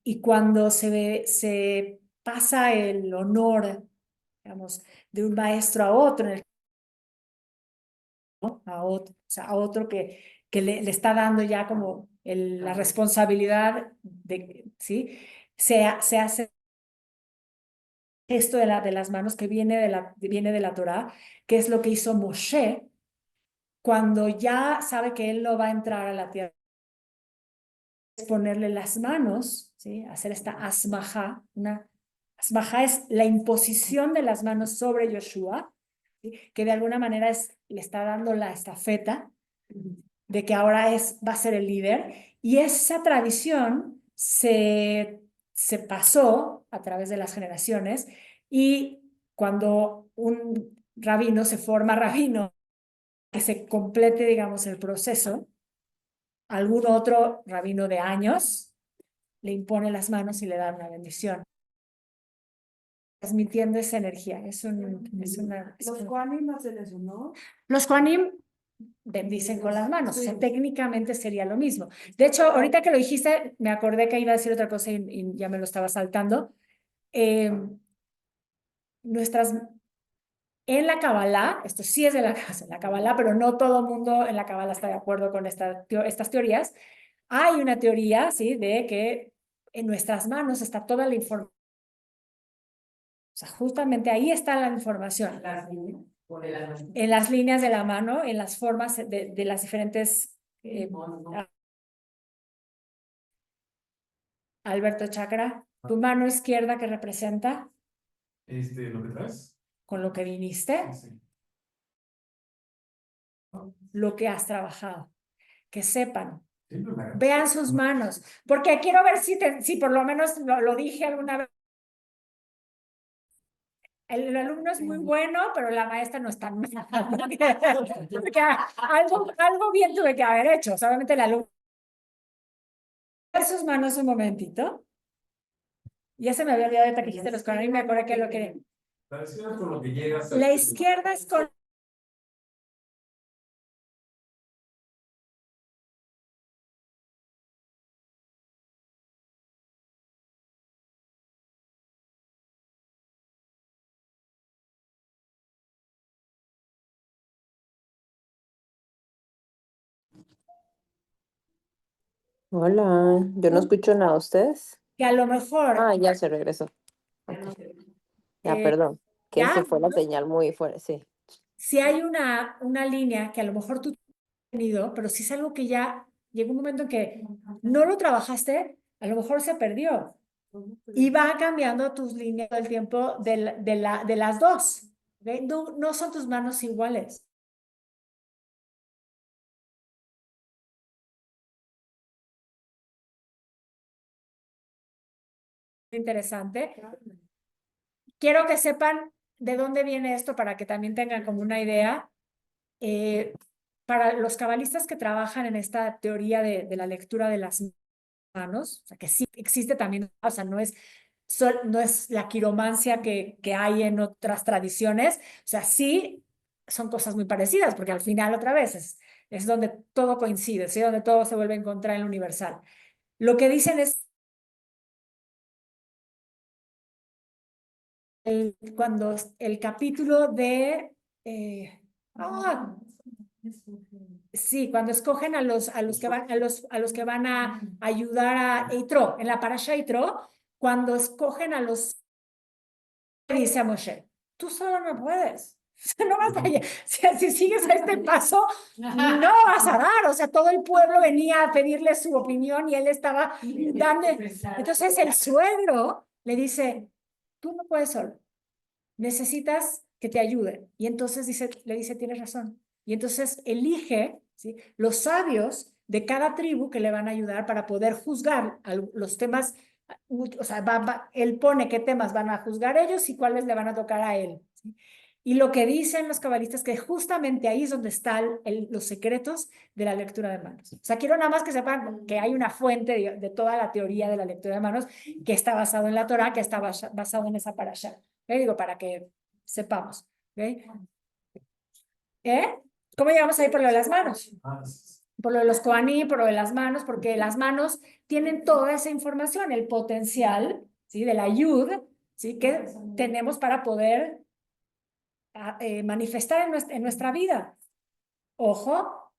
Y cuando se pasa el honor, digamos, de un maestro a otro, a otro, o sea, a otro que le está dando ya como la responsabilidad de, ¿sí? Se hace esto de las manos que viene de la Torá, que es lo que hizo Moshe cuando ya sabe que él no va a entrar a la tierra. Ponerle las manos, ¿sí? Hacer esta asmaja. Asmaja es la imposición de las manos sobre Yoshua, ¿sí? Que de alguna manera le está dando la estafeta de que ahora va a ser el líder. Y esa tradición se pasó a través de las generaciones y cuando un rabino se forma rabino, que se complete, digamos, el proceso, algún otro rabino de años le impone las manos y le da una bendición. Transmitiendo esa energía. Los Kohanim hacen eso, ¿no? Los Kohanim bendicen con las manos. O sea, técnicamente sería lo mismo. De hecho, ahorita que lo dijiste, me acordé que iba a decir otra cosa y ya me lo estaba saltando. En la Kabbalah, esto sí es de la Kabbalah, pero no todo el mundo en la Kabbalah está de acuerdo con estas teorías. Hay una teoría, ¿sí? De que en nuestras manos está toda la información. O sea, justamente ahí está la información. En las líneas de la mano, en las formas de las diferentes... Alberto Chakra, tu mano izquierda que representa ¿Lo que traes? con lo que viniste, Sí. lo que has trabajado. Que sepan, Siempre me agarras. vean sus manos, porque quiero ver si por lo menos lo dije alguna vez. El alumno es muy bueno, pero la maestra no es tan mala. Porque algo bien tuve que haber hecho. Solamente el alumno. Ver sus manos un momentito. Ya se me había olvidado ahorita que dijiste los colores y me acordé que lo que... La izquierda es con lo que llegas. La izquierda es con... Hola, yo no escucho nada. ¿Ustedes? Que a lo mejor... Ah, ya se regresó. Ok. Ya, perdón. Que Ya, se fue la señal muy fuerte, sí. si hay una línea que a lo mejor tú has tenido, pero si es algo que ya llegó un momento en que no lo trabajaste, a lo mejor se perdió. Y va cambiando tus líneas todo el tiempo de las dos. ¿Ok? No son tus manos iguales. Interesante. Quiero que sepan de dónde viene esto para que también tengan como una idea. Para los cabalistas que trabajan en esta teoría de la lectura de las manos, o sea, que sí existe también, o sea, no es la quiromancia que hay en otras tradiciones, o sea, sí son cosas muy parecidas, porque al final otra vez es donde todo coincide, ¿sí? Donde todo se vuelve a encontrar en lo universal. Lo que dicen es cuando el capítulo de... sí, cuando escogen a los que van, a los que van a ayudar a Yitro, en la parasha Yitro, cuando escogen a los, dice a Moshe, tú solo no puedes. No vas a, si sigues a este paso, no vas a dar. O sea, todo el pueblo venía a pedirle su opinión y él estaba dando. Entonces el suegro le dice, tú no puedes solo, necesitas que te ayuden. Y entonces le dice, tienes razón. Y entonces elige, ¿sí?, los sabios de cada tribu que le van a ayudar para poder juzgar los temas. O sea, él pone qué temas van a juzgar ellos y cuáles le van a tocar a él, ¿sí? Y lo que dicen los cabalistas es que justamente ahí es donde están los secretos de la lectura de manos. O sea, quiero nada más que sepan que hay una fuente de toda la teoría de la lectura de manos que está basado en la Torá, que está basado en esa parasha. Digo, para que sepamos. ¿Okay? ¿Cómo llegamos ahí por lo de las manos? Por lo de los Kohanim, por lo de las manos, porque las manos tienen toda esa información, el potencial, ¿sí?, de la yud, ¿sí?, que tenemos para poder manifestar en nuestra vida. Ojo,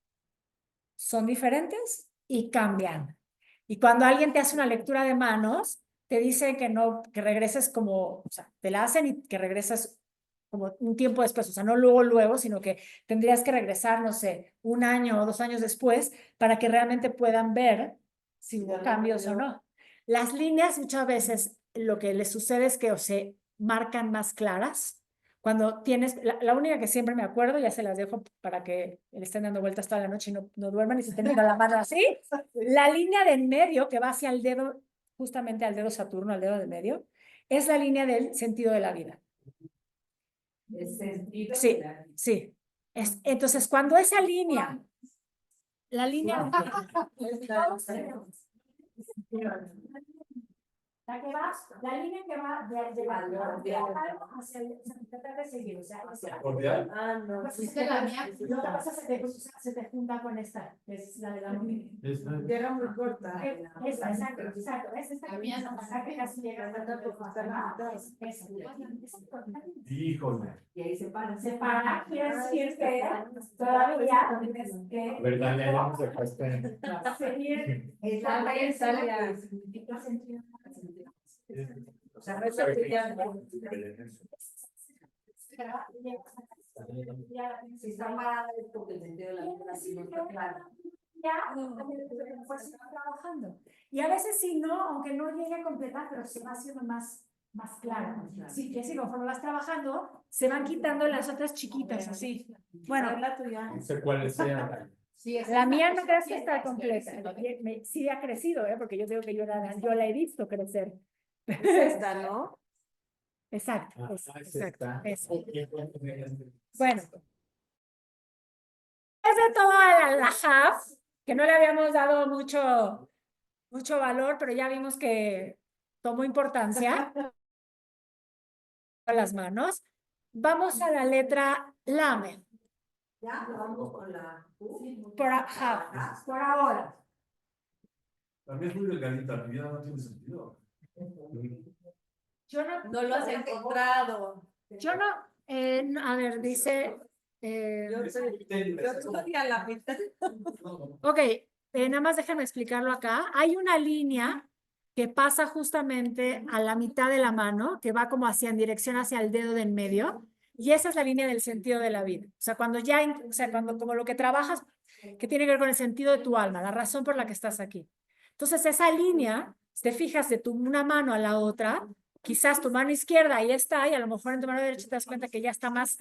son diferentes y cambian. Y cuando alguien te hace una lectura de manos, te dice que no, que regreses como, o sea, te la hacen y que regresas como un tiempo después, o sea, no luego, sino que tendrías que regresar, no sé, 1 año o 2 años después para que realmente puedan ver si hubo cambios o no. Las líneas muchas veces lo que les sucede es que o se marcan más claras. Cuando tienes, la única que siempre me acuerdo, ya se las dejo para que le estén dando vueltas toda la noche y no duerman y se tengan la mano así, la línea de en medio que va hacia el dedo, justamente al dedo Saturno, al dedo de medio, es la línea del sentido de la vida. Sí, sí. Entonces, cuando esa línea, la línea la línea que va de hacia el, tratar de seguir, o sea, ¿Cordial? Ah, no. es que la mía, lo que pasa se te junta con esta, que es la de la mujer. Llega muy corta. Esa, exacto. Es esta que empieza a pasar que casi llega a la Híjole. Y ahí se para. Se para, quiere decir que todavía tienes que ¿Verdad? Le damos de puesta. seguir. Es la mesa. O sea, no es ya. Si está parada es porque el sentido de la vida así no está claro. Ya, pues está trabajando. Y a veces sí, no, aunque no llegue a completar, pero se va haciendo más claro. Sí, que sí, conforme vas trabajando, se van quitando las otras chiquitas, así. Bueno, La tuya. No sé cuáles sean. Sí, la mía no creas que está completa. Sí ha crecido, porque yo digo que yo la he visto crecer. Es esta, ¿no? Exacto, Es exacto. esta. Eso. Bueno. Después de toda la HAF, que no le habíamos dado mucho valor, pero ya vimos que tomó importancia con las manos. Vamos a la letra Lamed. ya vamos con la. Por ahora. También es muy delgadita, mi vida no tiene sentido. Yo No lo has encontrado. Yo no, a ver, dice. Yo estoy a la mitad. Ok, nada más déjame explicarlo acá. Hay una línea que pasa justamente a la mitad de la mano, que va como hacia en dirección hacia el dedo de en medio, y esa es la línea del sentido de la vida. O sea, cuando ya, o sea, cuando como lo que trabajas, que tiene que ver con el sentido de tu alma, la razón por la que estás aquí. Entonces, esa línea, si te fijas de una mano a la otra, quizás tu mano izquierda ahí está, y a lo mejor en tu mano derecha te das cuenta que ya está más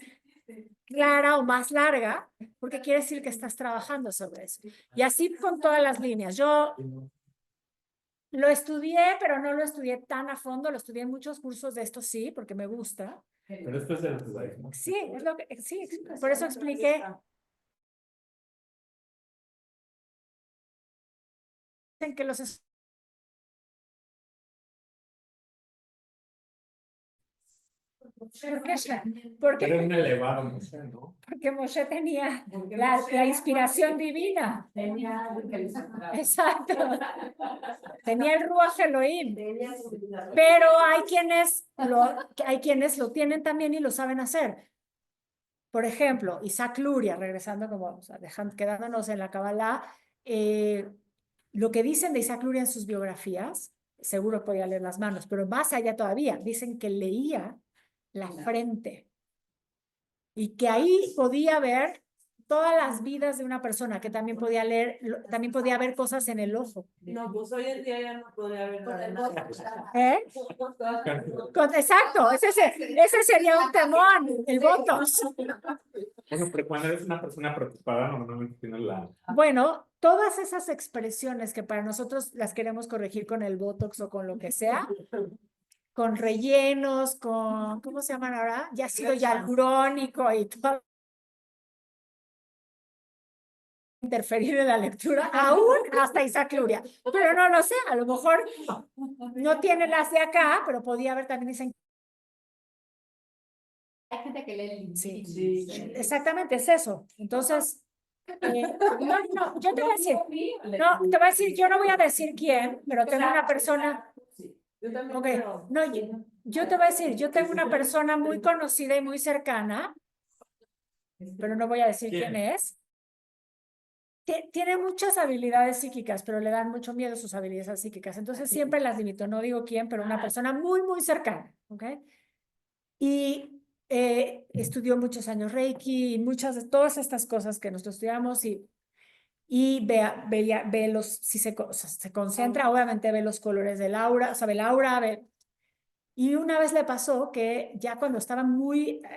clara o más larga, porque quiere decir que estás trabajando sobre eso. Y así con todas las líneas. Yo lo estudié, pero no lo estudié tan a fondo, lo estudié en muchos cursos de esto, sí, porque me gusta. Pero esto es del judaísmo. Sí, es lo que, sí, por eso expliqué. En que los porque, Era un elevado museo, ¿no? porque Moshe tenía la inspiración divina. Exacto. Tenía el Ruach Elohim. Pero hay quienes lo tienen también y lo saben hacer. Por ejemplo, Isaac Luria, regresando como, o sea, quedándonos en la Kabbalah, lo que dicen de Isaac Luria en sus biografías, seguro podía leer las manos, pero más allá todavía, dicen que leía la frente y que ahí podía ver todas las vidas de una persona, que también podía leer, también podía ver cosas en el ojo. No, pues hoy en día ya no podría ver nada. ¿Eh? Exacto, ese sería un temón, el Botox. Bueno, pero cuando eres una persona preocupada, normalmente tienes la... Bueno, todas esas expresiones que para nosotros las queremos corregir con el Botox o con lo que sea, con rellenos, con, ¿cómo se llaman ahora? Ya ácido hialurónico y todo. Interferir en la lectura, aún hasta Isaac Luria. Pero no lo sé, a lo mejor no tiene las de acá, pero podía haber también dicen. Hay gente que lee. Sí, exactamente, es eso. Entonces, no, yo te voy a decir, no, te voy a decir, yo no voy a decir quién, pero tengo una persona. Yo también Ok, creo. no, yo te voy a decir, yo tengo una persona muy conocida y muy cercana, pero no voy a decir quién es. Tiene muchas habilidades psíquicas, pero le dan mucho miedo sus habilidades psíquicas. Entonces siempre las limito, no digo quién, pero una persona muy, muy cercana, ¿ok? Y estudió muchos años Reiki y muchas de todas estas cosas que nosotros estudiamos y ve los, si se concentra, obviamente ve los colores del aura, o sea, ve el aura, y una vez le pasó que ya cuando estaba o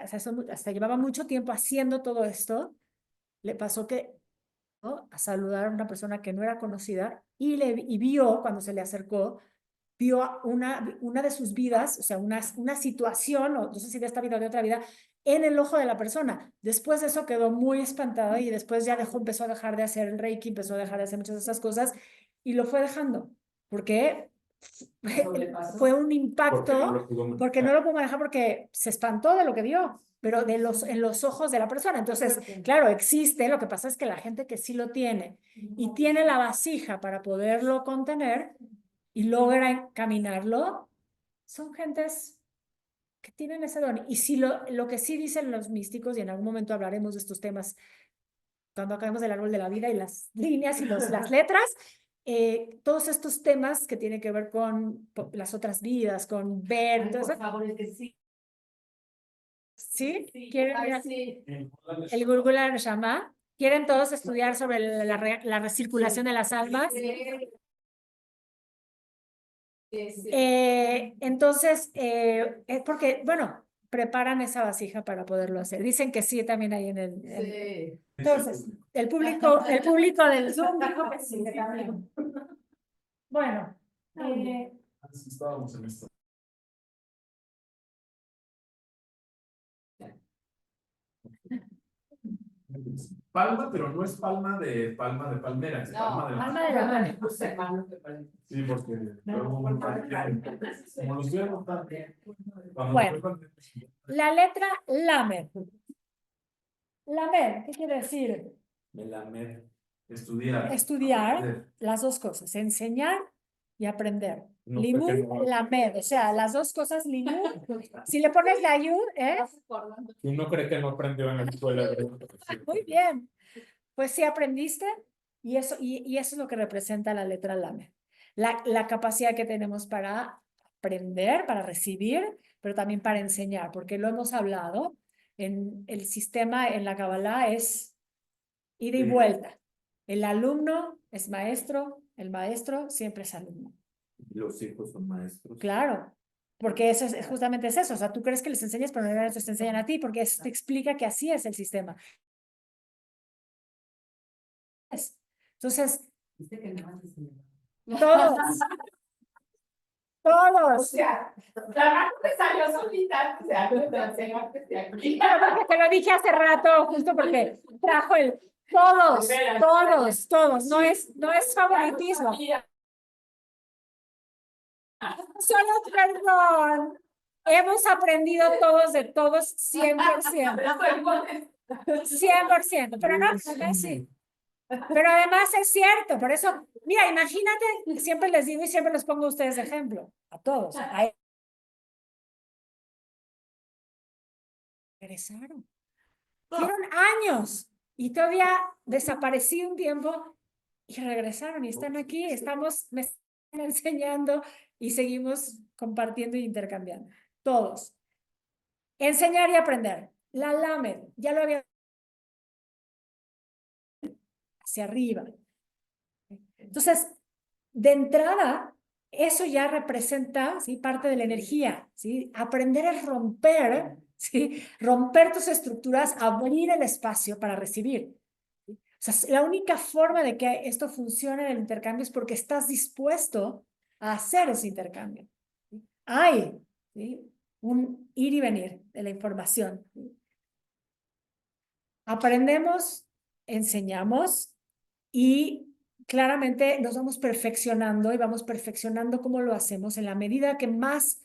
sea, hasta llevaba mucho tiempo haciendo todo esto, le pasó que, ¿no?, a saludar a una persona que no era conocida y vio, cuando se le acercó, vio una de sus vidas, o sea, una situación, o no sé si de esta vida o de otra vida, en el ojo de la persona. Después de eso quedó muy espantada y después ya empezó a dejar de hacer el Reiki, empezó a dejar de hacer muchas de esas cosas y lo fue dejando. Porque fue un impacto, porque no lo pudo manejar porque se espantó de lo que vio, pero en los ojos de la persona. Entonces, claro, existe, lo que pasa es que la gente que sí lo tiene y tiene la vasija para poderlo contener y logra encaminarlo, son gentes que tienen ese don. Y si lo que sí dicen los místicos, y en algún momento hablaremos de estos temas cuando acabemos del árbol de la vida y las líneas y las letras, todos estos temas que tienen que ver con las otras vidas, con ver. Ay, Entonces, por favor, es que sí. ¿sí? ¿Quieren Ay, ir sí. el Gurgula Neshama? ¿Quieren todos estudiar sobre la recirculación de las almas? Entonces, porque, bueno, preparan esa vasija para poderlo hacer. Dicen que sí, también hay en el... Sí. Entonces, el público del Zoom dijo que sí, que también. Bueno, Así estábamos en esto. Palma, pero no es palma de palmera, es palma de alma de la mano. Sí, porque como los vieron Bueno. La letra Lamed. Lamed, ¿qué quiere decir? Melamed. Estudiar. Estudiar, las dos cosas, enseñar y aprender. No, Limud, porque no- Lamed, o sea, las dos cosas, limud. Si le pones la yud, Uno cree que no aprendió en la escuela. muy bien. Pues sí aprendiste y eso es lo que representa la letra Lamed. la capacidad que tenemos para aprender, para recibir, pero también para enseñar, porque lo hemos hablado, en el sistema en la Kabbalah es ida y vuelta. El alumno es maestro, el maestro siempre es alumno. Los hijos son maestros. Claro, porque eso es justamente es eso. O sea, tú crees que les enseñas, pero no les enseñan a ti, porque eso te explica que así es el sistema. Entonces, todos, todos. la me salió solita, o sea, no te enseño que esté aquí. Te lo dije hace rato, justo porque trajo el todos, todos, todos. No es favoritismo. Solo perdón. Hemos aprendido todos de todos 100%. 100%, pero no, sí. Pero además es cierto, por eso, mira, imagínate, siempre les digo y siempre los pongo a ustedes de ejemplo, a todos. Regresaron. Fueron años y todavía desaparecí un tiempo y regresaron y están aquí, me están enseñando y seguimos compartiendo e intercambiando. Todos. Enseñar y aprender. La Lamed, ya lo había hacia arriba. Entonces, de entrada, eso ya representa, ¿sí?, parte de la energía, ¿sí? Aprender es romper, ¿sí? Romper tus estructuras, abrir el espacio para recibir. ¿Sí? O sea, la única forma de que esto funcione en el intercambio es porque estás dispuesto a hacer ese intercambio. ¿Sí? Hay, ¿sí?, un ir y venir de la información. ¿Sí? Aprendemos, enseñamos y claramente nos vamos perfeccionando y vamos perfeccionando cómo lo hacemos en la medida que más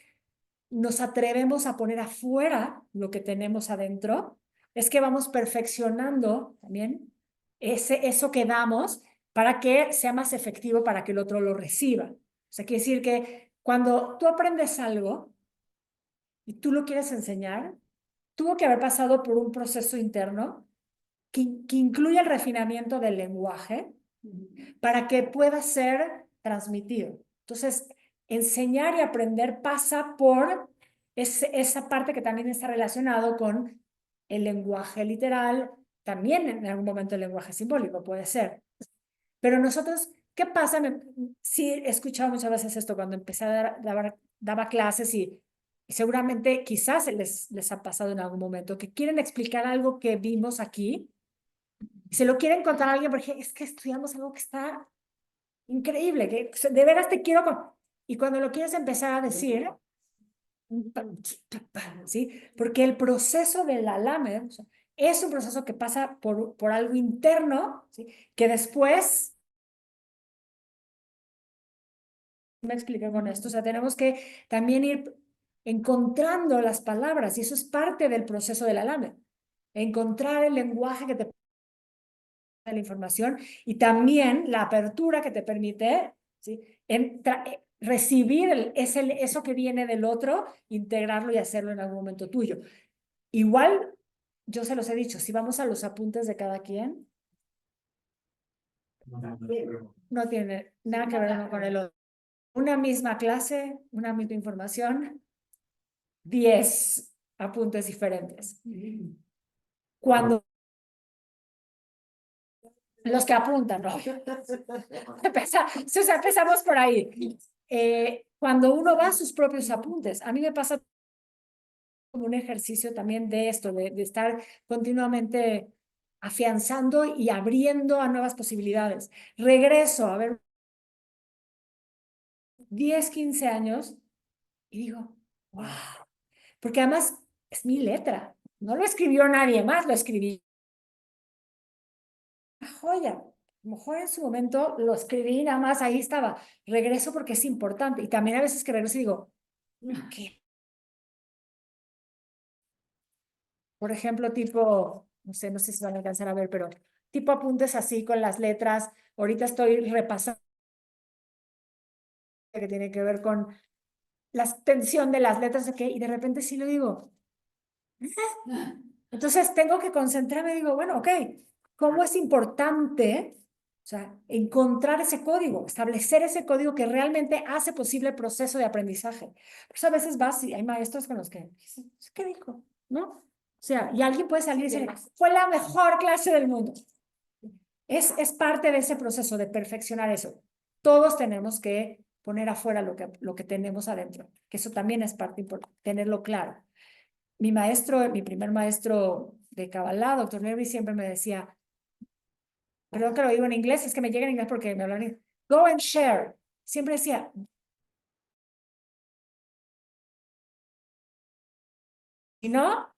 nos atrevemos a poner afuera lo que tenemos adentro, es que vamos perfeccionando también eso que damos para que sea más efectivo para que el otro lo reciba. O sea, quiere decir que cuando tú aprendes algo y tú lo quieres enseñar, tuvo que haber pasado por un proceso interno que incluye el refinamiento del lenguaje para que pueda ser transmitido. Entonces, enseñar y aprender pasa por esa parte que también está relacionado con el lenguaje literal, también en algún momento el lenguaje simbólico puede ser. Pero nosotros, ¿qué pasa? Sí, he escuchado muchas veces esto cuando empecé a daba clases y seguramente quizás les ha pasado en algún momento que quieren explicar algo que vimos aquí y se lo quieren contar a alguien porque es que estudiamos algo que está increíble, que de veras te quiero. Y cuando lo quieres empezar a decir, ¿sí? Porque el proceso de la Lamed, o sea, es un proceso que pasa por algo interno, ¿sí?, que después me expliqué con esto. O sea, tenemos que también ir encontrando las palabras y eso es parte del proceso de la Lamed. Encontrar el lenguaje que te la información y también la apertura que te permite, ¿sí?, recibir eso que viene del otro, integrarlo y hacerlo en algún momento tuyo. Igual, yo se los he dicho, si vamos a los apuntes de cada quien, no tiene nada que ver uno con el otro. Una misma clase, una misma información, 10 apuntes diferentes. Cuando los que apuntan, ¿no? Empezamos por ahí. Cuando uno va a sus propios apuntes, a mí me pasa como un ejercicio también de esto, de estar continuamente afianzando y abriendo a nuevas posibilidades. Regreso a ver 10, 15 años y digo, wow, porque además es mi letra, no lo escribió nadie más, lo escribí. Una joya. A lo mejor en su momento lo escribí, nada más ahí estaba. Regreso porque es importante. Y también a veces que regreso y digo, ¿qué? Por ejemplo, tipo, no sé si se van a alcanzar a ver, pero tipo apuntes así con las letras. Ahorita estoy repasando que tiene que ver con la tensión de las letras, y de repente sí lo digo. Entonces tengo que concentrarme y digo, bueno, ok, ¿cómo es importante O sea, encontrar ese código, establecer ese código que realmente hace posible el proceso de aprendizaje. Pues a veces vas y hay maestros con los que, ¿qué dijo? ¿No? O sea, y alguien puede salir y decir, fue la mejor clase del mundo. Es parte de ese proceso de perfeccionar eso. Todos tenemos que poner afuera lo que tenemos adentro, que eso también es parte importante, tenerlo claro. Mi primer maestro de Kabbalah, doctor Nevri, siempre me decía, perdón que lo digo en inglés, es que me llega en inglés porque me hablan en inglés, go and share. Siempre decía, ¿y no?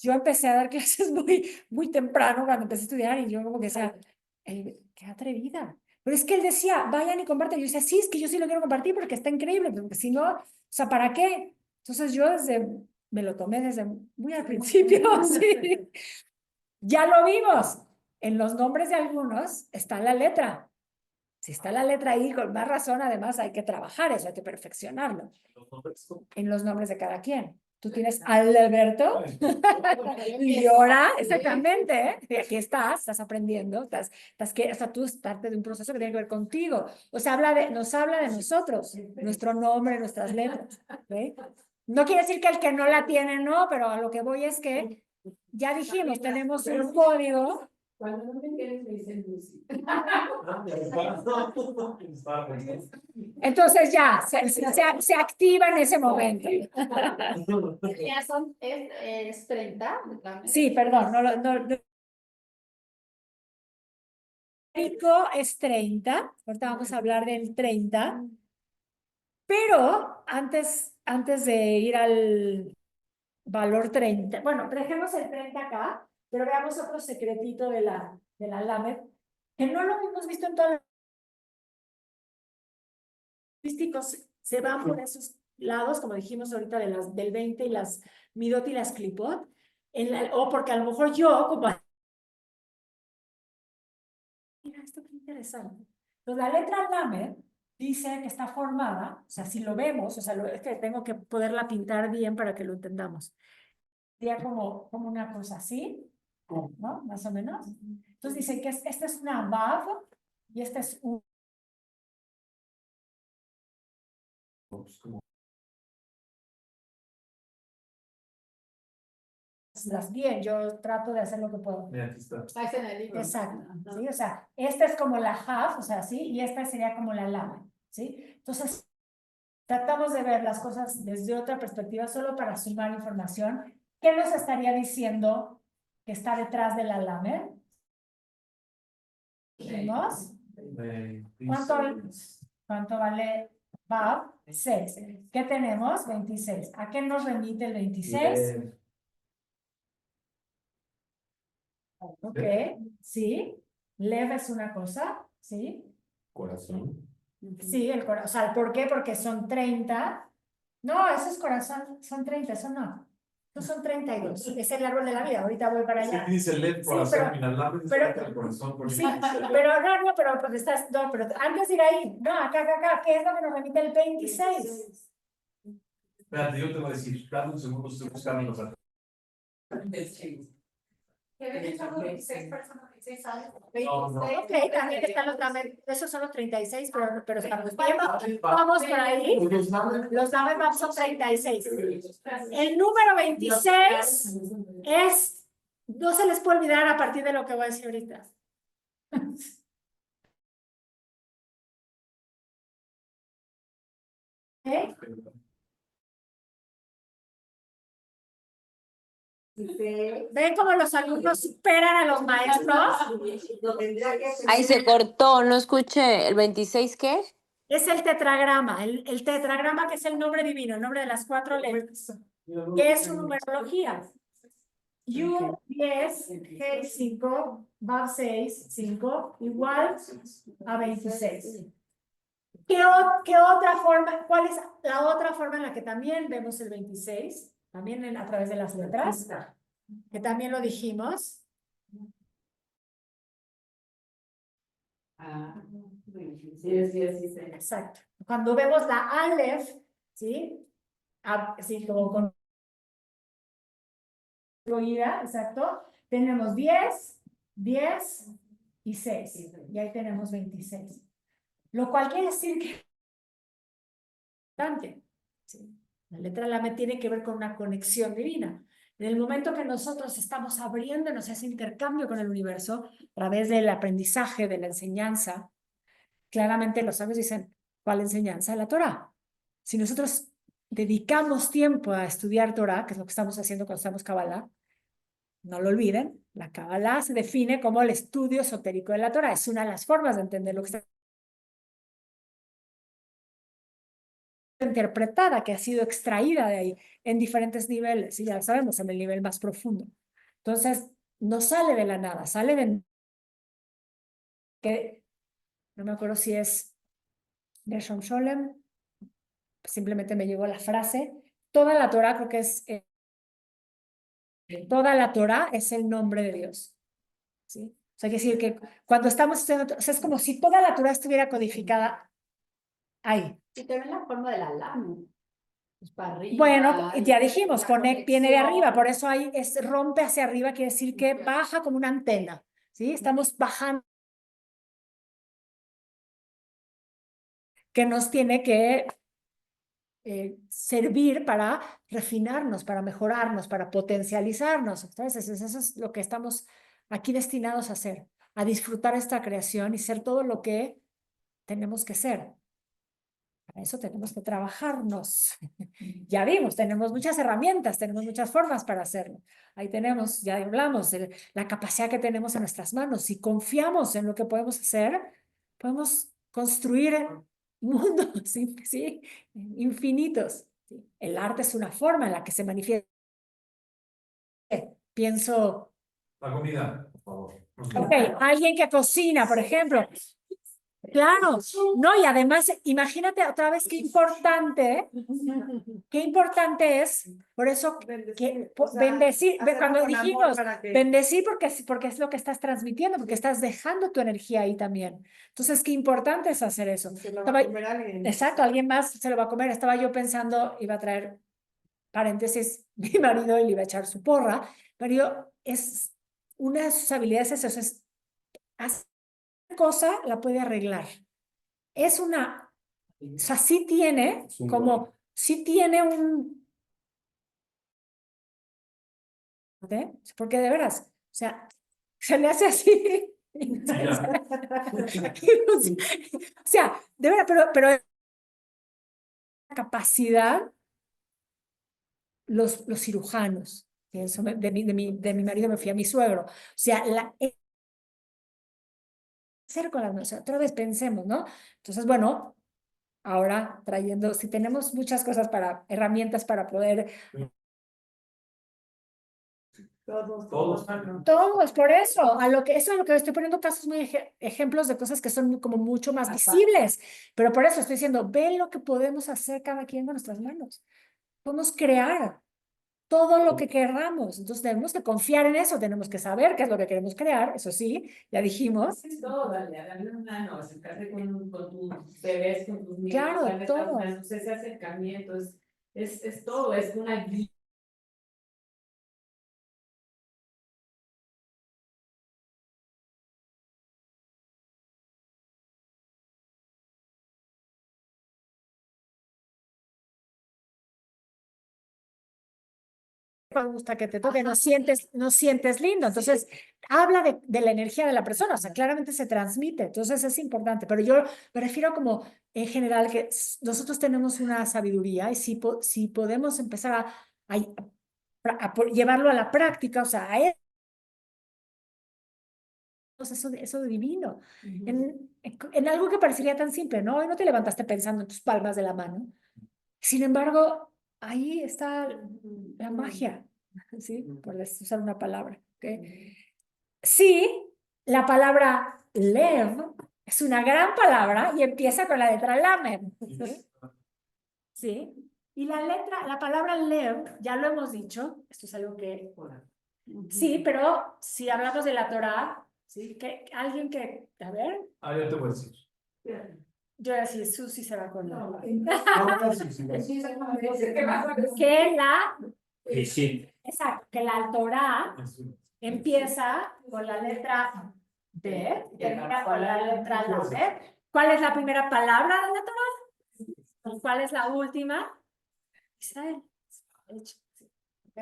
Yo empecé a dar clases muy temprano cuando empecé a estudiar y yo como que decía, qué atrevida. Pero es que él decía, vayan y compartan. Yo decía, sí, es que yo sí lo quiero compartir porque está increíble, porque si no, o sea, ¿para qué? Entonces yo me lo tomé desde muy al principio, sí. Ya lo vimos. En los nombres de algunos está la letra. Si está la letra ahí, con más razón, además hay que trabajar eso, hay que perfeccionarlo. En los nombres de cada quien. Tú tienes Alberto, Liora, exactamente, ¿eh? Y aquí estás aprendiendo, o sea, tú es parte de un proceso que tiene que ver contigo. O sea, nos habla de nosotros, nuestro nombre, nuestras letras. ¿Ve? No quiere decir que el que no la tiene, no, pero a lo que voy es que ya dijimos, tenemos un código. Cuando no me entiendes, me dicen Lucy. Entonces ya, se activa en ese momento. Ya es 30. Sí, perdón, no. Rico es 30, ahorita vamos a hablar del 30, pero antes de ir al valor 30, bueno, dejemos el 30 acá, pero veamos otro secretito de la LAMED, que no lo hemos visto en todos los lingüísticos, se van por esos lados, como dijimos ahorita, del 20 y las Midot y las Clipot, o porque a lo mejor yo, como mira, esto qué interesante. Entonces, la letra Lamed dice que está formada, o sea, si lo vemos, o sea, es que tengo que poderla pintar bien para que lo entendamos. Sería como una cosa así, ¿no? Más o menos. Entonces dice que esta es una Vav y esta es un... Las bien, yo trato de hacer lo que puedo. Mira, aquí está. Ahí está en el libro. Exacto, ¿sí? O sea, esta es como la Haf, o sea, ¿sí? Y esta sería como la Lamed, ¿sí? Entonces, tratamos de ver las cosas desde otra perspectiva, solo para sumar información. ¿Qué nos estaría diciendo que está detrás de la Lamed? ¿Vimos? ¿Cuánto vale Vav? 6. ¿Qué tenemos? 26. ¿A qué nos remite el 26? Ok, sí. Lev es una cosa, ¿sí? Corazón. Sí, el corazón. O sea, ¿por qué? Porque son 30. No, eso es corazón, son 30, eso no. No son 32. Es el árbol de la vida. Ahorita voy para allá. Sí, dice LED Sí, corazón, pero- mira, la pero- el corazón. Porque... Sí, pero no, pero pues estás, no, pero antes de ir ahí, no, acá, ¿qué es lo que nos remite el 26? Espérate, yo te voy a decir, dame un segundo, estoy buscando los datos. No, no. Ok, también están esos son los 36, pero estamos bien. Vamos por ahí. Los dames son 36. El número 26 es, no se les puede olvidar a partir de lo que voy a decir ahorita. ¿Eh? ¿Ven cómo los alumnos superan a los maestros? Ahí se cortó, no escuché. ¿El 26 qué? Es el tetragrama, el tetragrama que es el nombre divino, el nombre de las 4 letras, que es su numerología. U10, G5, Vav 6, 5, igual a 26. ¿Qué otra forma? ¿Cuál es la otra forma en la que también vemos el 26? También a través de las letras, que también lo dijimos. Exacto. Cuando vemos la Aleph, ¿sí? Sí, como con incluida, exacto, tenemos 10, 10 y 6. Y ahí tenemos 26. Lo cual quiere decir que ¿sí? La letra Lame tiene que ver con una conexión divina. En el momento que nosotros estamos abriéndonos a ese intercambio con el universo, a través del aprendizaje, de la enseñanza, claramente los sabios dicen, ¿cuál enseñanza? La Torah. Si nosotros dedicamos tiempo a estudiar Torah, que es lo que estamos haciendo cuando estamos Kabbalah, no lo olviden, la Kabbalah se define como el estudio esotérico de la Torah. Es una de las formas de entender lo que está interpretada, que ha sido extraída de ahí en diferentes niveles, y ya lo sabemos, en el nivel más profundo. Entonces, no sale de la nada, sale de que, no me acuerdo si es de Shom Sholem, simplemente me llegó la frase, toda la Torah creo que es, toda la Torah es el nombre de Dios, ¿sí? O sea, hay que decir que cuando estamos estudiando, o sea, es como si toda la Torah estuviera codificada ahí. Y te ven la forma de la lana. Pues para arriba. Bueno, ya dijimos, la Connect viene de arriba, conexión. por eso ahí rompe hacia arriba, quiere decir que baja como una antena, ¿sí? Estamos bajando, que nos tiene que servir para refinarnos, para mejorarnos, para potencializarnos. Entonces, eso es lo que estamos aquí destinados a hacer, a disfrutar esta creación y ser todo lo que tenemos que ser. Para eso tenemos que trabajarnos. Ya vimos, tenemos muchas herramientas, tenemos muchas formas para hacerlo. Ahí tenemos, ya hablamos de la capacidad que tenemos en nuestras manos. Si confiamos en lo que podemos hacer, podemos construir mundos, ¿sí? ¿Sí? Infinitos. ¿Sí? El arte es una forma en la que se manifiesta. Pienso, La comida, por favor. ok, alguien que cocina, por ejemplo. Claro, no, y además, imagínate otra vez qué importante es, por eso que bendecir, cuando dijimos bendecir porque es lo que estás transmitiendo, porque estás dejando tu energía ahí también. Entonces, qué importante es hacer eso. Se lo va a comer alguien. Exacto, alguien más se lo va a comer. Estaba yo pensando, iba a traer, paréntesis, mi marido y le iba a echar su porra, pero yo, es una de sus habilidades es eso, es hacer cosa la puede arreglar. Es una, o sea, sí tiene, Es un como, sí tiene un, ¿eh? Porque de veras, o sea, se le hace así. O sea, de veras, pero la capacidad, los cirujanos, eso de mi marido me fui a mi suegro, o sea, hacer con las manos, o sea, otra vez pensemos, ¿no? Entonces, bueno, ahora trayendo, si tenemos muchas cosas para, herramientas para poder Todos. todo es por eso, eso es lo que estoy poniendo casos muy ejemplos de cosas que son como mucho más visibles, pero por eso estoy diciendo, ve lo que podemos hacer cada quien con nuestras manos. Podemos crear todo lo que queramos, entonces tenemos que confiar en eso, tenemos que saber qué es lo que queremos crear, eso sí, ya dijimos. Es todo, darle una mano, acercarte con tus bebés, con tus niños, Claro, darles todo. las manos, ese acercamiento, es todo, es una guía. Me gusta que te toque, no sientes lindo, entonces habla de la energía de la persona, o sea, claramente se transmite, entonces es importante, pero yo me refiero como en general que nosotros tenemos una sabiduría y si podemos empezar llevarlo a la práctica, o sea, eso de divino, en algo que parecería tan simple, ¿no? Hoy no te levantaste pensando en tus palmas de la mano, sin embargo, ahí está la magia, ¿sí? Por usar una palabra, ¿ok? Sí, la palabra lev es una gran palabra y empieza con la letra lamed, ¿sí? Y la palabra lev, ya lo hemos dicho, esto es algo que, sí, pero si hablamos de la Torah, ¿sí? Que alguien que, a ver, Yo te voy a decir. yo voy a decir, Susi se va con la. No, sí. Que la Rishit. Exacto, que la Torá empieza con la letra B, termina con la letra Lamed. ¿Cuál es la primera palabra de la Torá? ¿Cuál es la última? Israel. ¿Ok?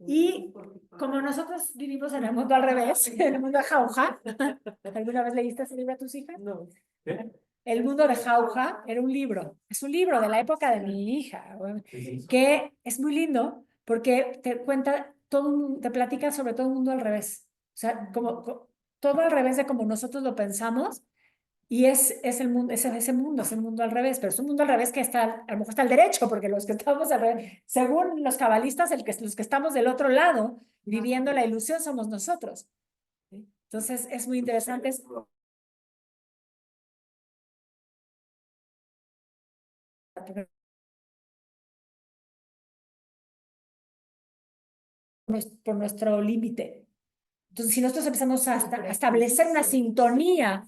Y como nosotros vivimos en el mundo al revés, en el mundo de Jauja, ¿alguna vez leíste ese libro a tus hijas? No. El mundo de Jauja era un libro, es un libro de la época de mi hija, que es muy lindo porque te cuenta todo, te platica sobre todo el mundo al revés. O sea, todo al revés de como nosotros lo pensamos. Y es el mundo, ese mundo, es el mundo al revés, pero es un mundo al revés que está, a lo mejor está al derecho, porque los que estamos al revés, según los cabalistas, los que estamos del otro lado, viviendo la ilusión, somos nosotros. Entonces, es muy interesante. Por nuestro límite. Entonces, si nosotros empezamos a establecer una sintonía,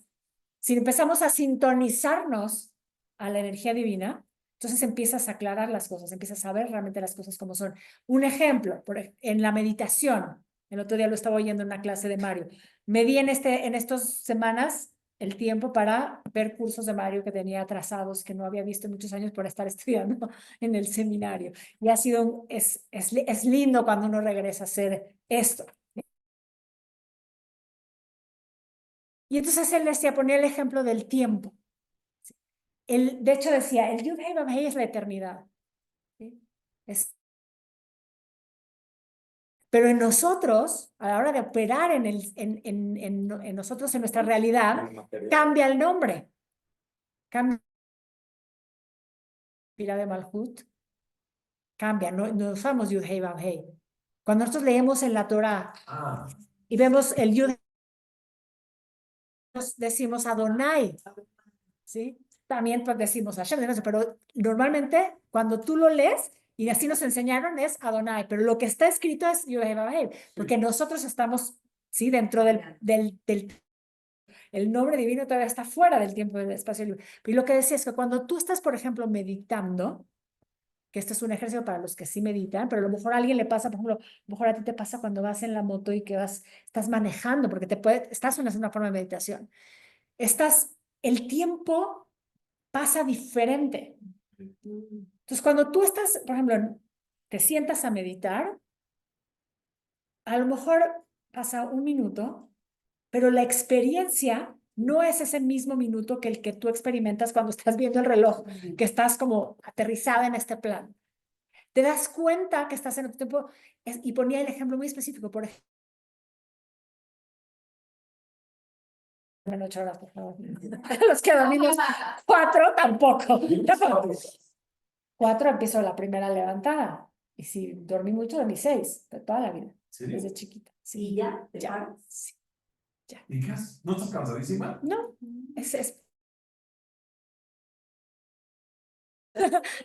si empezamos a sintonizarnos a la energía divina, entonces empiezas a aclarar las cosas, empiezas a ver realmente las cosas como son. Un ejemplo, en la meditación, el otro día lo estaba oyendo en una clase de Mario, me di en estas semanas el tiempo para ver cursos de Mario que tenía atrasados, que no había visto en muchos años por estar estudiando en el seminario. Y ha sido, es lindo cuando uno regresa a hacer esto. Y entonces él decía, ponía el ejemplo del tiempo. Él, de hecho decía, el Yud Hei Vav Hei es la eternidad. ¿Sí? Pero en nosotros, a la hora de operar en nosotros, en nuestra realidad, cambia el nombre. Cambia de Malhut. Cambia, no usamos Yud Hei Vav Hei. Cuando nosotros leemos en la Torah y vemos el Yud, decimos Adonai. ¿Sí? También pues decimos Hashem, pero normalmente cuando tú lo lees, y así nos enseñaron, es Adonai, pero lo que está escrito es Yod-Heh-Vav-Heh, porque nosotros estamos, sí, dentro el nombre divino todavía está fuera del tiempo y del espacio libre. Y lo que decía es que cuando tú estás, por ejemplo, meditando, que esto es un ejercicio para los que sí meditan, pero a lo mejor a alguien le pasa, por ejemplo, a lo mejor a ti te pasa cuando vas en la moto y que estás manejando, porque estás en una forma de meditación. El tiempo pasa diferente. Entonces, cuando tú estás, por ejemplo, te sientas a meditar, a lo mejor pasa un minuto, pero la experiencia no es ese mismo minuto que el que tú experimentas cuando estás viendo el reloj, que estás como aterrizada en este plan. Te das cuenta que estás en otro tiempo, y ponía el ejemplo muy específico, por ejemplo, 8 horas, por favor. Los que dormimos 4 tampoco. 4 empiezo la primera levantada. Y si dormí mucho, dormí 6, de toda la vida, ¿Sí? desde chiquita. Sí. ¿Y ya? ¿Te Ya. paras? Sí. Ya. ¿Y qué haces? ¿No estás cansadísima? No,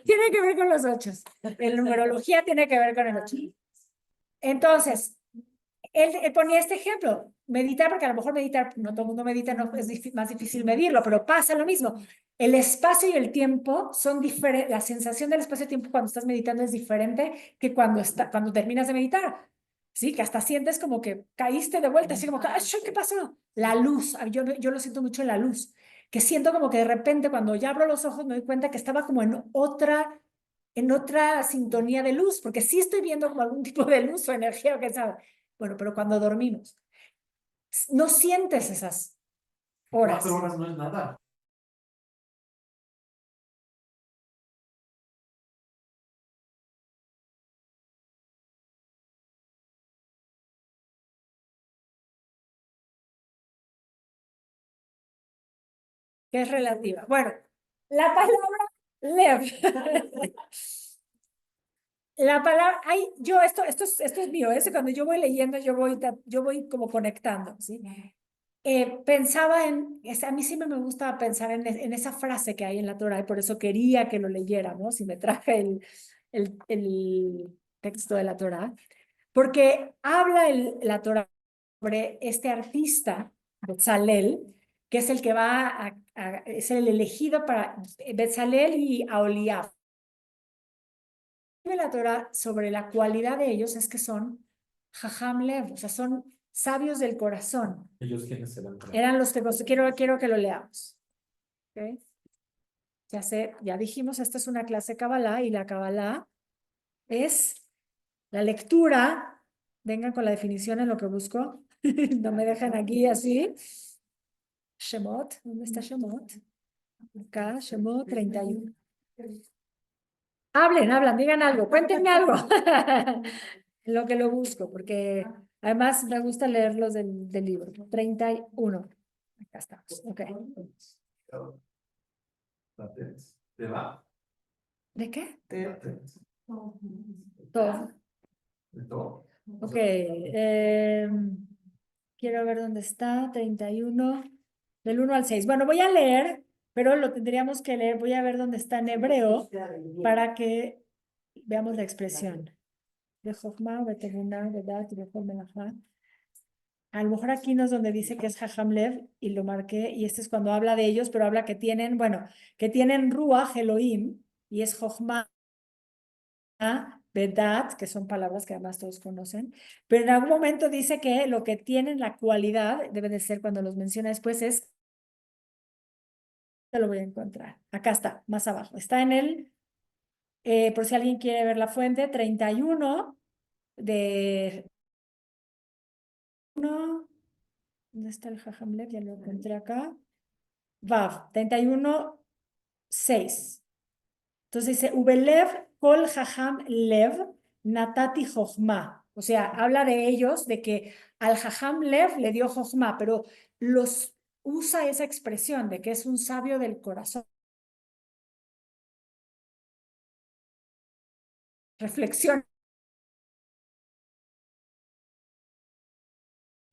tiene que ver con los 8. La numerología tiene que ver con el 8. Entonces, él ponía este ejemplo, meditar, porque a lo mejor meditar, no todo el mundo medita, no, es más difícil medirlo, pero pasa lo mismo. El espacio y el tiempo son diferentes, la sensación del espacio y tiempo cuando estás meditando es diferente que cuando terminas de meditar. Sí, que hasta sientes como que caíste de vuelta, así como que, ¿qué pasó? La luz, yo lo siento mucho en la luz, que siento como que de repente cuando ya abro los ojos me doy cuenta que estaba como en otra sintonía de luz, porque sí estoy viendo como algún tipo de luz o energía o qué sabe. Bueno, pero cuando dormimos, no sientes esas horas. 4 horas no es nada. Que es relativa. Bueno, la palabra lev. La palabra, esto es mío, cuando yo voy leyendo, yo voy como conectando, ¿sí? Pensaba a mí siempre me gusta pensar en esa frase que hay en la Torah y por eso quería que lo leyéramos y me traje el texto de la Torah, porque habla la Torah sobre este artista, Betzalel, que es el que es el elegido para Betzalel y Aholiab. la Torah sobre la cualidad de ellos es que son Jajam Lev, o sea, son sabios del corazón. ¿Ellos quiénes serán? Eran los que quiero que lo leamos. ¿Ok? Ya dijimos, esta es una clase de Kabbalah y la Kabbalah es la lectura. Vengan con la definición en lo que busco. No me dejan aquí así. Shemot, ¿dónde está Shemot? Acá, Shemot 31. Hablan, digan algo, cuéntenme algo. En lo que lo busco, porque además me gusta leerlos del libro. 31. Acá estamos. Ok. ¿Te va? ¿De qué? ¿De Todo. todo? Ok. Quiero ver dónde está. 31. Del 1 al 6. Bueno, voy a leer, pero lo tendríamos que leer. Voy a ver dónde está en hebreo para que veamos la expresión. De Jochma, Betemuná, Bedat y Bechol Melachá. A lo mejor aquí no es donde dice que es Jajam Lev y lo marqué, y este es cuando habla de ellos, pero habla que tienen, bueno, que tienen Ruach Elohim, y es Jochma, Bedat, que son palabras que además todos conocen, pero en algún momento dice que lo que tienen la cualidad, debe de ser cuando los menciona después, es, te lo voy a encontrar, acá está, más abajo, está en el, por si alguien quiere ver la fuente, 31 de... ¿Dónde está el Jajam Lev? Ya lo encontré acá. Vav, 31, 6. Entonces dice, Ubelev kol Jajam Lev natati Jochma. O sea, habla de ellos, de que al Jajam Lev le dio Jochma, pero los usa esa expresión de que es un sabio del corazón. Reflexión.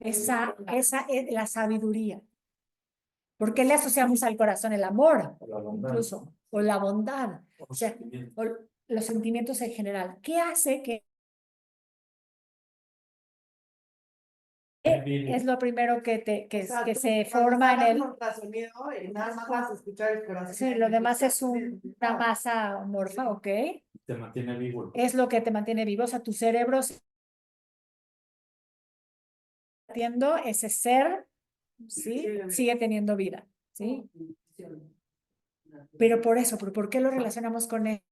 Esa es la sabiduría. ¿Por qué le asociamos al corazón el amor? La bondad. Incluso, o la bondad, O o sea, sentimiento. o los sentimientos en general. ¿Qué hace que es lo primero que se forma en el... ultrasonido y nada más vas a escuchar el corazón. Sí, lo demás es una masa amorfa, ¿ok? Te mantiene vivo. Es lo que te mantiene vivo, o sea, tu cerebro siendo ese ser, ¿sí? Sigue teniendo vida, ¿sí? Pero por eso, ¿por qué lo relacionamos con él?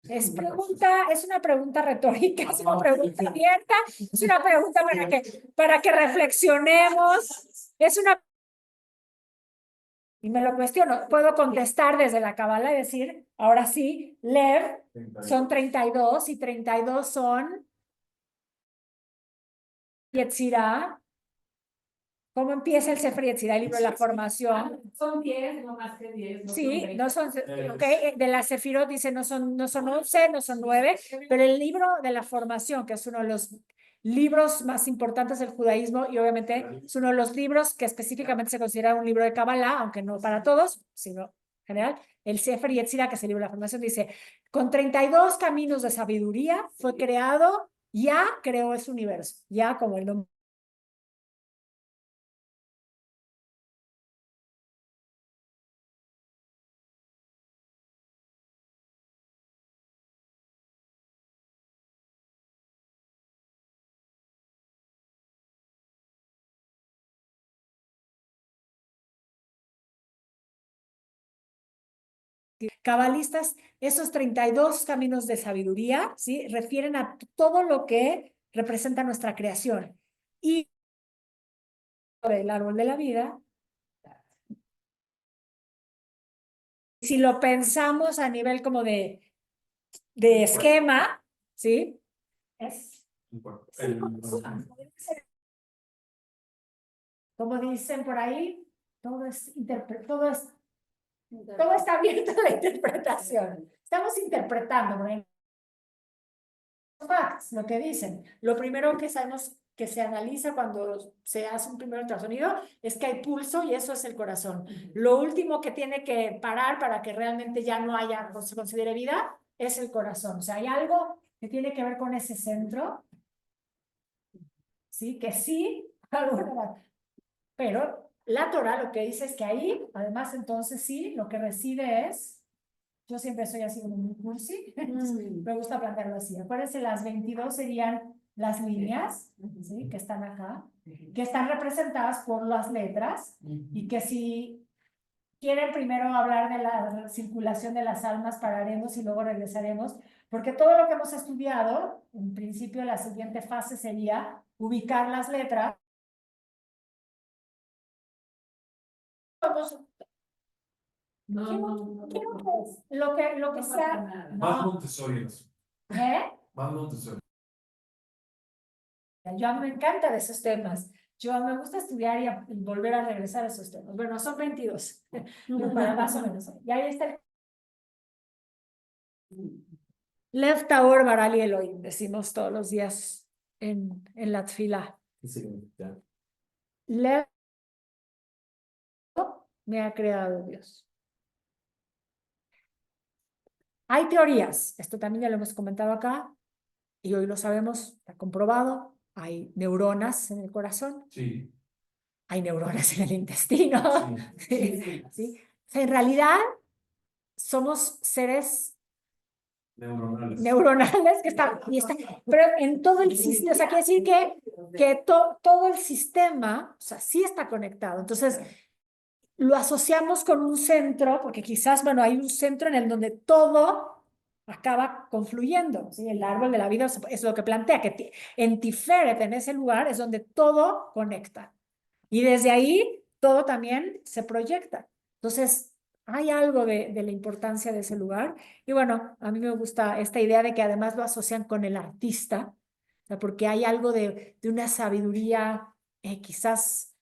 Es una pregunta retórica, es una pregunta abierta, es una pregunta para que reflexionemos, es una... Y me lo cuestiono, puedo contestar desde la Kabbalah y decir, ahora sí, Lev son 32 y 32 son Yetzirah. ¿Cómo empieza el Sefer Yetzirah, el libro de la formación? Son 10, no más que 10. No Sí, son no son, 20. ok, de la Sefirot dice no son 11, no son 9, pero el libro de la formación, que es uno de los libros más importantes del judaísmo y obviamente es uno de los libros que específicamente se considera un libro de Kabbalah, aunque no para todos, sino en general, el Sefer Yetzirah, que es el libro de la formación, dice, con 32 caminos de sabiduría fue creado, ya creó ese universo, ya como el nombre. Cabalistas, esos 32 caminos de sabiduría, ¿sí? Refieren a todo lo que representa nuestra creación. Y el árbol de la vida, si lo pensamos a nivel como de esquema, ¿sí? Es como dicen por ahí, todo está abierto a la interpretación. Estamos interpretando, ¿no? Facts, lo que dicen. Lo primero que sabemos que se analiza cuando se hace un primer ultrasonido es que hay pulso y eso es el corazón. Lo último que tiene que parar para que realmente ya no haya, no se considere vida, es el corazón. O sea, hay algo que tiene que ver con ese centro, ¿sí? Que sí, pero la Torah lo que dice es que ahí, además, entonces sí, lo que reside es yo siempre soy así como muy cursi, me gusta plantearlo así. Acuérdense, las 22 serían las líneas, ¿sí? Que están acá, que están representadas por las letras, y que si quieren primero hablar de la circulación de las almas, pararemos y luego regresaremos, porque todo lo que hemos estudiado, en principio la siguiente fase sería ubicar las letras. Lo que sea. Más Montessori. ¿Eh? Más Montessori. Yo me encanta de esos temas. Yo me gusta estudiar y volver a regresar a esos temas. Bueno, son 22, pero para más o menos. Y ahí está el Lev Taor Barali Elohim, decimos todos los días en la tfila. ¿Qué significa? Lev me ha creado Dios. Hay teorías, esto también ya lo hemos comentado acá, y hoy lo sabemos, está comprobado. Hay neuronas en el corazón, Sí. hay neuronas en el intestino. Sí. ¿Sí? O sea, en realidad somos seres neuronales que están, pero en todo el sistema, o sea, quiere decir que todo el sistema, o sea, sí está conectado. Entonces, lo asociamos con un centro, porque quizás, bueno, hay un centro en el donde todo acaba confluyendo, ¿sí? El árbol de la vida es lo que plantea, que en Tiferet, en ese lugar, es donde todo conecta. Y desde ahí, todo también se proyecta. Entonces, hay algo de la importancia de ese lugar. Y bueno, a mí me gusta esta idea de que además lo asocian con el artista, o sea, porque hay algo de una sabiduría quizás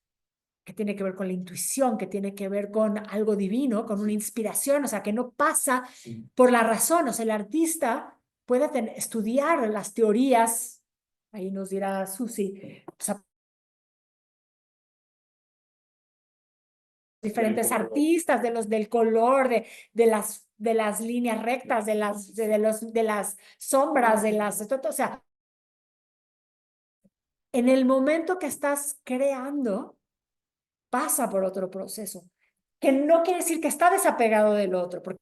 que tiene que ver con la intuición, que tiene que ver con algo divino, con una inspiración, o sea, que no pasa por la razón. O sea, el artista puede estudiar las teorías, ahí nos dirá Susi, o sea, diferentes artistas, del color, de las líneas rectas, de las sombras, o sea, en el momento que estás creando, pasa por otro proceso, que no quiere decir que está desapegado del otro, porque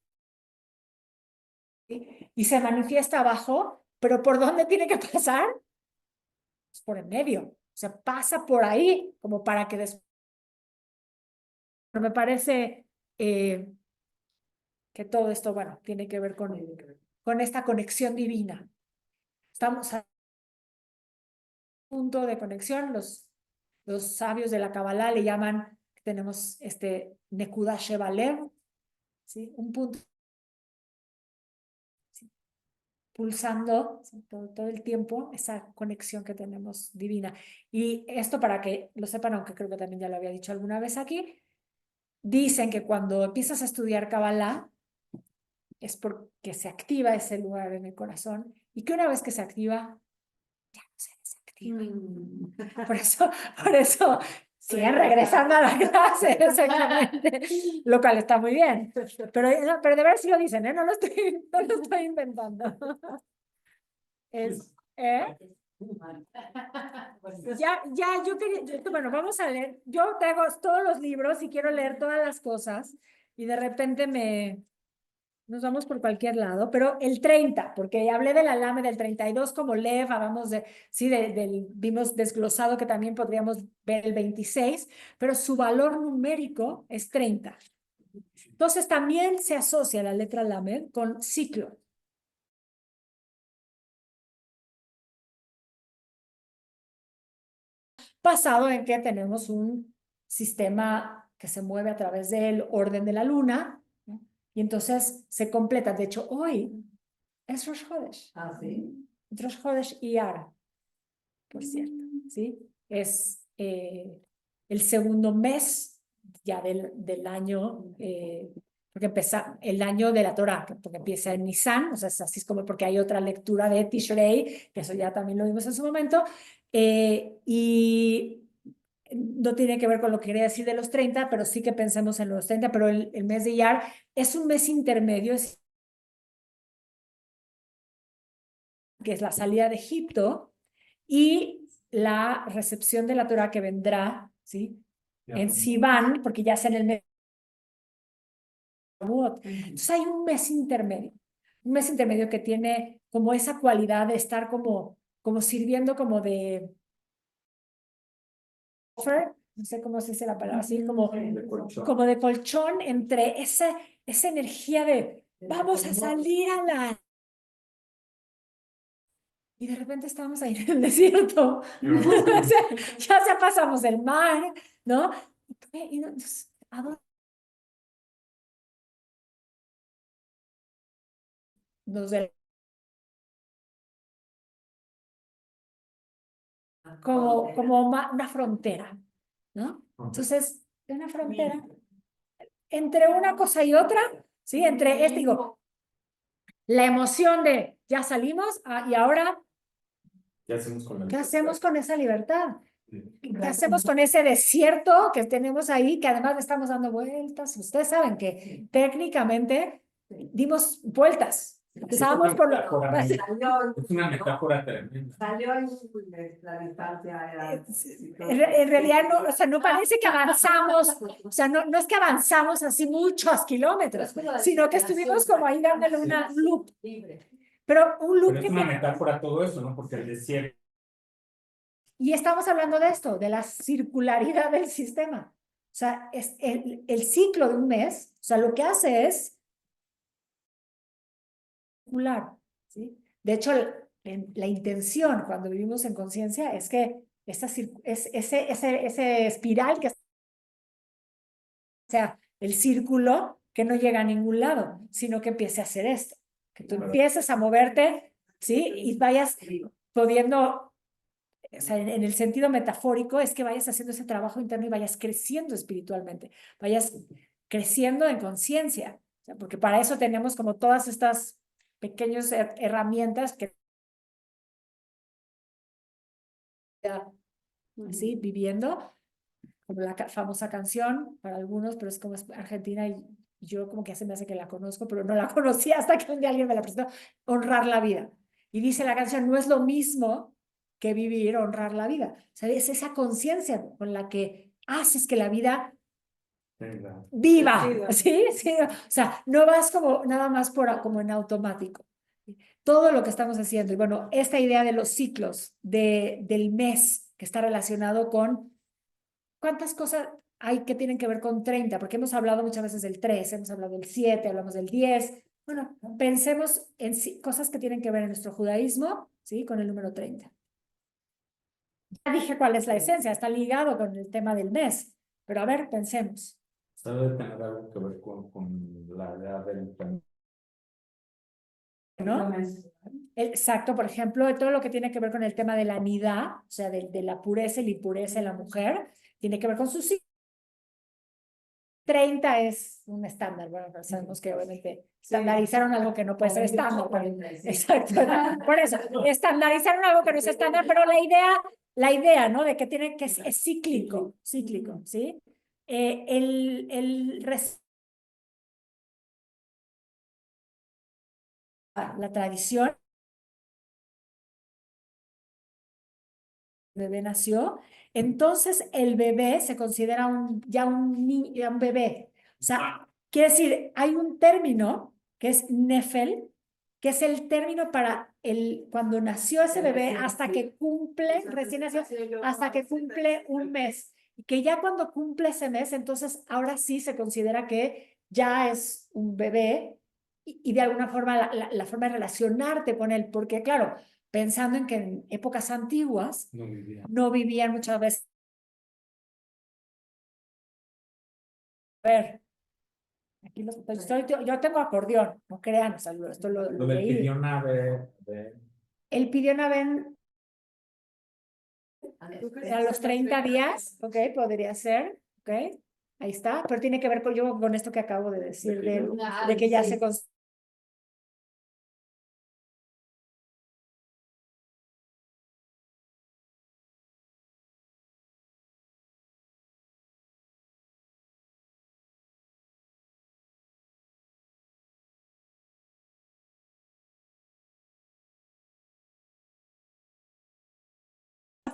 y se manifiesta abajo, pero ¿por dónde tiene que pasar? Pues por el medio, o sea, pasa por ahí, como para que después. Me parece que todo esto, bueno, tiene que ver con esta conexión divina. Estamos a punto de conexión, los sabios de la Kabbalah le llaman, tenemos Nekuda Sheva Lev, ¿sí? Un punto pulsando, ¿sí? Todo el tiempo esa conexión que tenemos divina. Y esto para que lo sepan, aunque creo que también ya lo había dicho alguna vez aquí, dicen que cuando empiezas a estudiar Kabbalah es porque se activa ese lugar en el corazón y que una vez que se activa, ya no se desactiva. Por eso siguen regresando a la clase, exactamente, lo cual está muy bien. Pero de verdad sí lo dicen, no lo estoy inventando. Yo quería, bueno, vamos a leer. Yo traigo todos los libros y quiero leer todas las cosas y de repente nos vamos por cualquier lado, pero el 30, porque hablé del alame del 32 como Lev, hablamos vimos desglosado que también podríamos ver el 26, pero su valor numérico es 30. Entonces también se asocia la letra Lamed con ciclo. Basado en que tenemos un sistema que se mueve a través del orden de la luna, ¿no? Y entonces se completa. De hecho, hoy es Rosh Hodesh. Ah, sí. Rosh Hodesh Iyar, por cierto, ¿sí? Es el segundo mes ya del año, porque empieza el año de la Torah, porque empieza en Nisan, o sea, así es como porque hay otra lectura de Tishrei, que eso ya también lo vimos en su momento, y no tiene que ver con lo que quería decir de los 30, pero sí que pensemos en los 30, pero el mes de Iyar es un mes intermedio, que es la salida de Egipto y la recepción de la Torah que vendrá, ¿sí? En Sivan, porque ya sea en el mes Entonces hay un mes intermedio que tiene como esa cualidad de estar como sirviendo como de buffer, no sé cómo se dice la palabra, así como de colchón entre esa energía de vamos a salir a la... Y de repente estamos ahí en el desierto. O sea, ya pasamos el mar, ¿no? Y entonces, ¿a dónde? Como una frontera, ¿no? Entonces, una frontera entre una cosa y otra, ¿sí? Entre digo, la emoción de ya salimos y ahora, ¿Qué hacemos con la ¿qué hacemos con esa libertad? libertad? ¿Qué hacemos con ese desierto que tenemos ahí, que además le estamos dando vueltas? Ustedes saben que técnicamente dimos vueltas. Empezábamos por lo... Es una metáfora tremenda. Salió en la distancia. En realidad no, o sea, no parece que avanzamos, o sea, no es que avanzamos así muchos kilómetros, sino que estuvimos como ahí dándole una loop. Pero un loop Pero es una metáfora todo eso, ¿no? Porque el desierto. Y estamos hablando de esto, de la circularidad del sistema. O sea, es el ciclo de un mes, o sea, lo que hace es circular, ¿sí? De hecho, la intención cuando vivimos en conciencia es que ese espiral que sea el círculo que no llega a ningún lado, sino que empiece a hacer esto, que tú empieces a moverte, ¿sí? Y vayas pudiendo, o sea, en el sentido metafórico, es que vayas haciendo ese trabajo interno y vayas creciendo espiritualmente, vayas creciendo en conciencia, o sea, porque para eso tenemos como todas estas pequeñas herramientas que así viviendo, como la famosa canción para algunos, pero es como es argentina y yo como que se me hace que la conozco, pero no la conocía hasta que un día alguien me la presentó, honrar la vida. Y dice la canción, no es lo mismo que vivir, honrar la vida. O sea, es esa conciencia con la que haces que la vida viva, ¿sí? ¿sí? O sea, no vas como nada más como en automático. Todo lo que estamos haciendo, y bueno, esta idea de los ciclos del mes que está relacionado con cuántas cosas hay que tienen que ver con 30, porque hemos hablado muchas veces del 3, hemos hablado del 7, hablamos del 10. Bueno, pensemos en cosas que tienen que ver en nuestro judaísmo, ¿sí? Con el número 30. Ya dije cuál es la esencia, está ligado con el tema del mes, pero a ver, pensemos. Debe tener algo que ver con la edad del planeta. ¿No? Exacto, por ejemplo, de todo lo que tiene que ver con el tema de la nidá, o sea, de la pureza y la impureza en la mujer, tiene que ver con su ciclo. 30 es un estándar, bueno, pero sabemos que obviamente estandarizaron algo que no puede ser estándar. Exacto, por eso, estandarizaron algo que no es estándar, pero la idea, ¿no? De que tiene que es cíclico, ¿sí? La tradición, el bebé nació, entonces el bebé se considera ya un bebé. O sea, quiere decir, hay un término que es nefel, que es el término para cuando nació ese bebé hasta que cumple, recién nació, hasta que cumple un mes. Y que ya cuando cumple ese mes, entonces ahora sí se considera que ya es un bebé y de alguna forma la forma de relacionarte con él, porque claro, pensando en que en épocas antiguas no vivían muchas veces. A ver, aquí yo tengo acordeón, no crean, o sea, esto lo Lo del leí. pidiona El pidiona ven a los 30 días, ok, podría ser, ok, ahí está, pero tiene que ver con esto que acabo de decir, de que ya se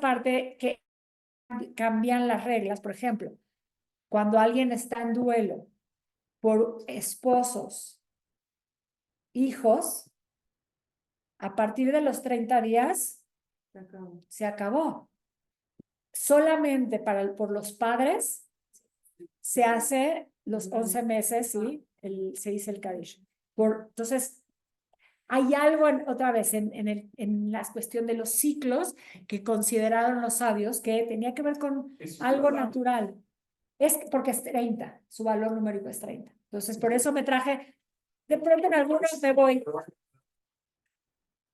parte que cambian las reglas, por ejemplo, cuando alguien está en duelo por esposos, hijos, a partir de los 30 días Se acabó. se acabó. Solamente por los padres se hace los 11 meses, ¿sí? Se dice el Kaddish. Entonces, hay algo otra vez en la cuestión de los ciclos que consideraron los sabios que tenía que ver con Es algo raro. natural. Es porque es 30, su valor numérico es 30. Entonces, por eso me traje, de pronto en algunos me voy.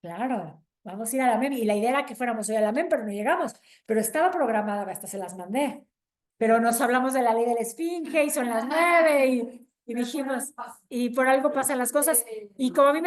Claro, vamos a ir a la MEM. Y la idea era que fuéramos hoy a la MEM, pero no llegamos. Pero estaba programada, hasta se las mandé. Pero nos hablamos de la ley de la esfinge y son las 9 y dijimos, y por algo pasan las cosas. Y como a mí me